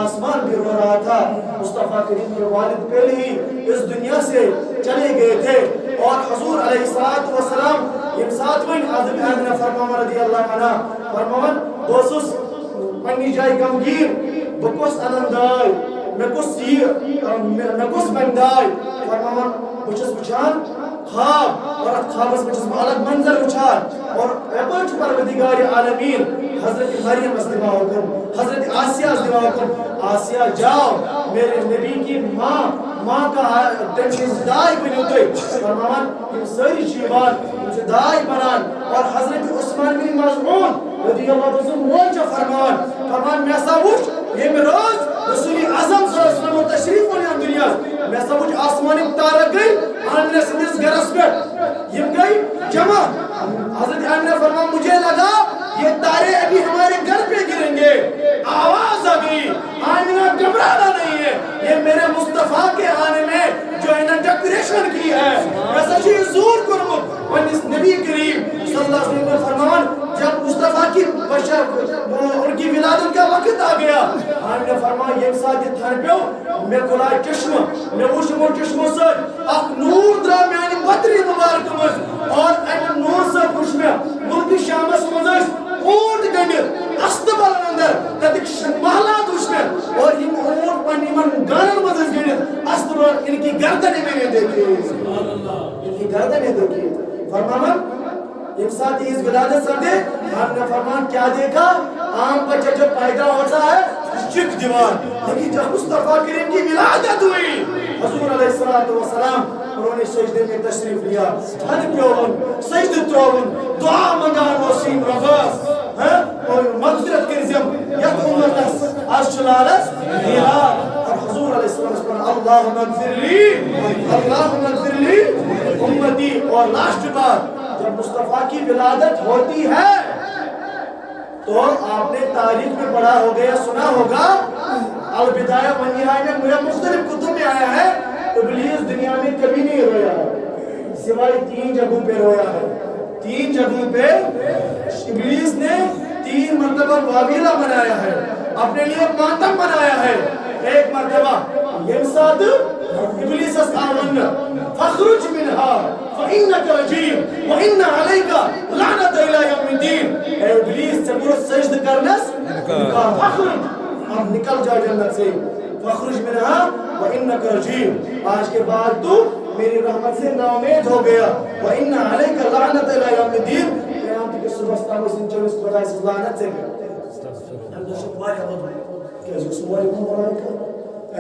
آسمان بھی رو رہا تھا. مصطفیٰ کریم کے والد پہلے ہی اس دنیا سے چلے گئے تھے اور حضور علیہ السلام یم ساتوین حضرت آمینہ فرمان رضی اللہ عنہ فرمان دوسوس پنی جائے غمگیر بکوس انندائی مکوس بندائی فرمان بچس بچان خواب اور خوابس بچس الگ منظر وچھان اور اپنچ پروردگار عالمین حضرت مریم استماع حکم حضرت آسیہ استماع حکم آسیہ جاؤ میرے نبی کی ماں کا دائی بنی ہوتے فرمان یہ ساری چیوان مجھے دائی بنان. اور حضرت عثمان بن مظعون رضی اللہ عنہ موجہ فرمان میں سابوش یہ میں روز رسول اعظم صلی اللہ علیہ وسلم تشریف ہونے دنیا میں سابوش آسمانی تارک گئی آمینہ سندس گرس پر یہ گئی جمع. حضرت آمینہ فرمان مجھے لگا یہ تارے ابھی ہمارے گھر پہ گریں گے, آواز آ گئی آمینہ گھبرانا نہیں ہے یہ میرے مصطفیٰ کے آنے میں جو ہے نا ڈیکوریشن کی ہے ایسا چیز زور کرمت. اور اس نبی کریم صلی اللہ علیہ وسلم نے فرمان جب مصطفیٰ کی ان کی ولادت کا وقت آ گیا آمینہ فرمان یہ ساتھ یہ تھر پیو میں کھلائے چشم میں وشمو چشموں سے اک نور درا میں آنی بدری مبارک مز اور این نور سے خوش میں ملکی شامس مزش اونٹ گنڈر استبال اندر تدک محلات اس میں اور یہ اونٹ پانی من گانر مزش گنڈر استبال ان کی گردنیں میں نے دیکھی ان کی گردنیں دیکھی. فرمانا ایک ساتھ اس ولادت سر دے ہم نے فرمان کیا دیکھا عام بچہ جب پیدا ہوتا ہے چک دیوار لیکن جب مصطفیٰ کریم کی ولادت ہوئی حضور علیہ السلام انہوں نے سجدے میں تشریف لیا تھن پیون سجد ترون دعا منگان وسیم رباس اور مغفرت کرزم یک امت اس چلالس نیرار حضور علیہ السلام اس پر اللہم اغفر لی امتی. اور لاسٹ بات جب مصطفیٰ کی ولادت ہوتی ہے تو آپ نے تاریخ میں پڑھا ہوگا یا سنا ہوگا البدایہ والنہایہ میں مختلف کتب میں آیا ہے ابلیس دنیا میں کبھی نہیں رویا سوائے 3 جگہوں پہ رویا ہے. 3 جگہوں پہ ابلیس نے 3 مرتبہ واویلا منایا ہے اپنے لیے ماتم منایا ہے. ایک مرتبہ یمساد ابلیس آمن فخرج منها فإنك رجیم وإن عليك لعنة إلى يوم الدین. اے ابلیس چکر سجد کرنس فخرج اب نکل جا جنت سے فخرج منها وإنك رجیم آج کے بعد تو میری رحمت سے ناامید ہو گیا وإن عليك لعنة إلى يوم الدین. قیامت کے صبح تامس ان چوبیس خدا سے لعنت سے ہم تو شکوار ہے کہ اس سوال کو ملائکہ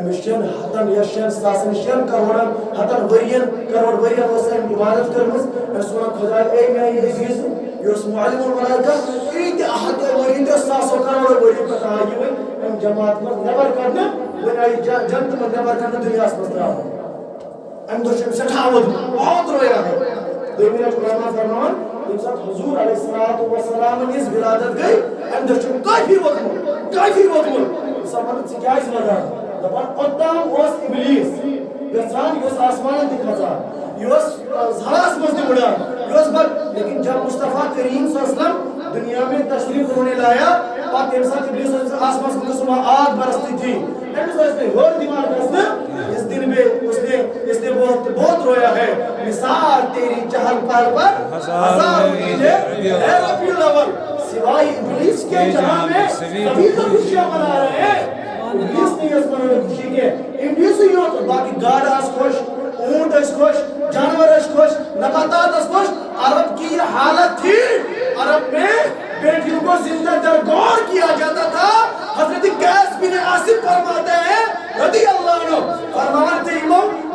امشن ہتن یشن ساسن شن کروڑن ہتن ورین کروڑ ورین وسن عبادت کرمس اسوا خدا اے میں یہ عزیز یوس معلم الملائکہ ایت احد ورین ساسو کروڑ ورین پتہ ہے ہم جماعت میں نبر کرنا ونائی جنت میں نبر کرنا دنیا اس مسترا ہم تو سٹھاوت بہت رویا ہے. دو منٹ علماء فرمان انسان حضور علیہ الصلوۃ والسلام نے اس ولادت گئی ہم تو کافی وقت سبحان سے کیا اس وجہ دپان اوتام اوس ابلیس گژھان یوس آسمان تہ کھسان یوس زہراس مز تہ اڑان یوس بٹ لیکن جب مصطفیٰ کریم صلی اللہ علیہ وسلم دنیا میں تشریف انہوں نے لایا پاک انسان ابلیس آسمان سے قسم آگ برستی تھی اس نے غور دماغ کرنا اس دن میں اس نے بہت رویا ہے. مثال تیری چہل پہل پر ہزار اے ربیع الاول سوائے ابلیس کے جہاں میں سبھی تو خوشیاں منا رہے ہیں. ابلیس نہیں اس منانے خوشی کے ابلیس ہی ہوتا باقی گاڑ اس خوش اونٹ اس خوش جانور اس خوش نباتات اس خوش. عرب کی یہ حالت تھی عرب میں بیٹیوں کو زندہ درگور کیا جاتا تھا. حضرت قیس بن عاصم فرماتے ہیں رضی اللہ عنہ فرماتے ہیں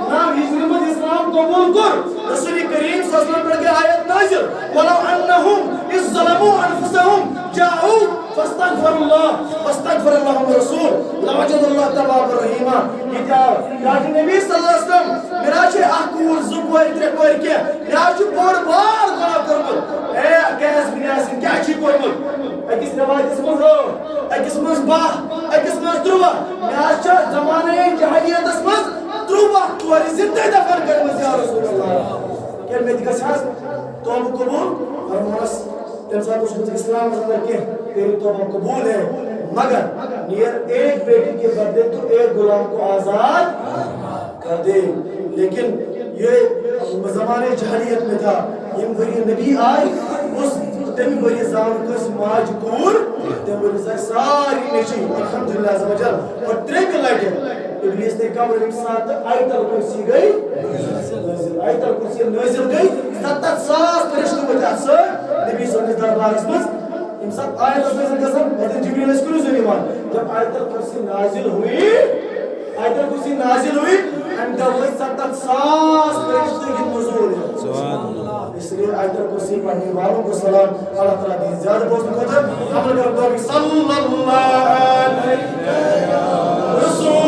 نام ہجرت اسلام قبول کر رسول کریم صلی اللہ علیہ وسلم پر آیت نازل ولو انہم اذ ظلموا انفسهم جاءوا فاستغفر اللہ رسول لوجد اللہ تواب الرحیم. یہ کیا نبی صلی اللہ علیہ وسلم میرا چھ اکور زکور ترکور کے میرا چھ بڑ بار گناہ کرمت اے قیس بن عاصم کیا چھ کرمت اکس روایت مز اکس مز باہ اکس مز تروا میرا چھ زمانے جاہلیت مز تروا توری زندہ دفن کرمت یا رسول اللہ. کیا میں گژھاس توبہ قبول فرمانس تم ساتھ اس اسلام اندر کے تیری توبہ قبول ہے مگر نیر ایک بیٹی کے بدلے تو ایک غلام کو آزاد کر دے. لیکن یہ زمانے جاہلیت میں تھا یہ وری نبی آئی اس تم وری زمان کس ماج کور تم وری ساری نشی الحمدللہ عز و جل اور تریک لگے ابلیس نے قبر ایک ساتھ آیت الکرسی گئی آیت الکرسی نازل گئی 70,000 فرشتوں میں تھا نبی صلی اللہ علیہ دربار میں امسات آیت الکرسی گزر حضرت جبریل اسکولو زنیوان جب آیت الکرسی نازل ہوئی and the way 70,000 فرشتوں کی نزول ہے سبحان اللہ. اس لیے آیت الکرسی پڑھنے والوں کو سلام اللہ تعالیٰ دی زیادہ بہت مقدر عمل کرتا ہے صلی اللہ علیہ وسلم.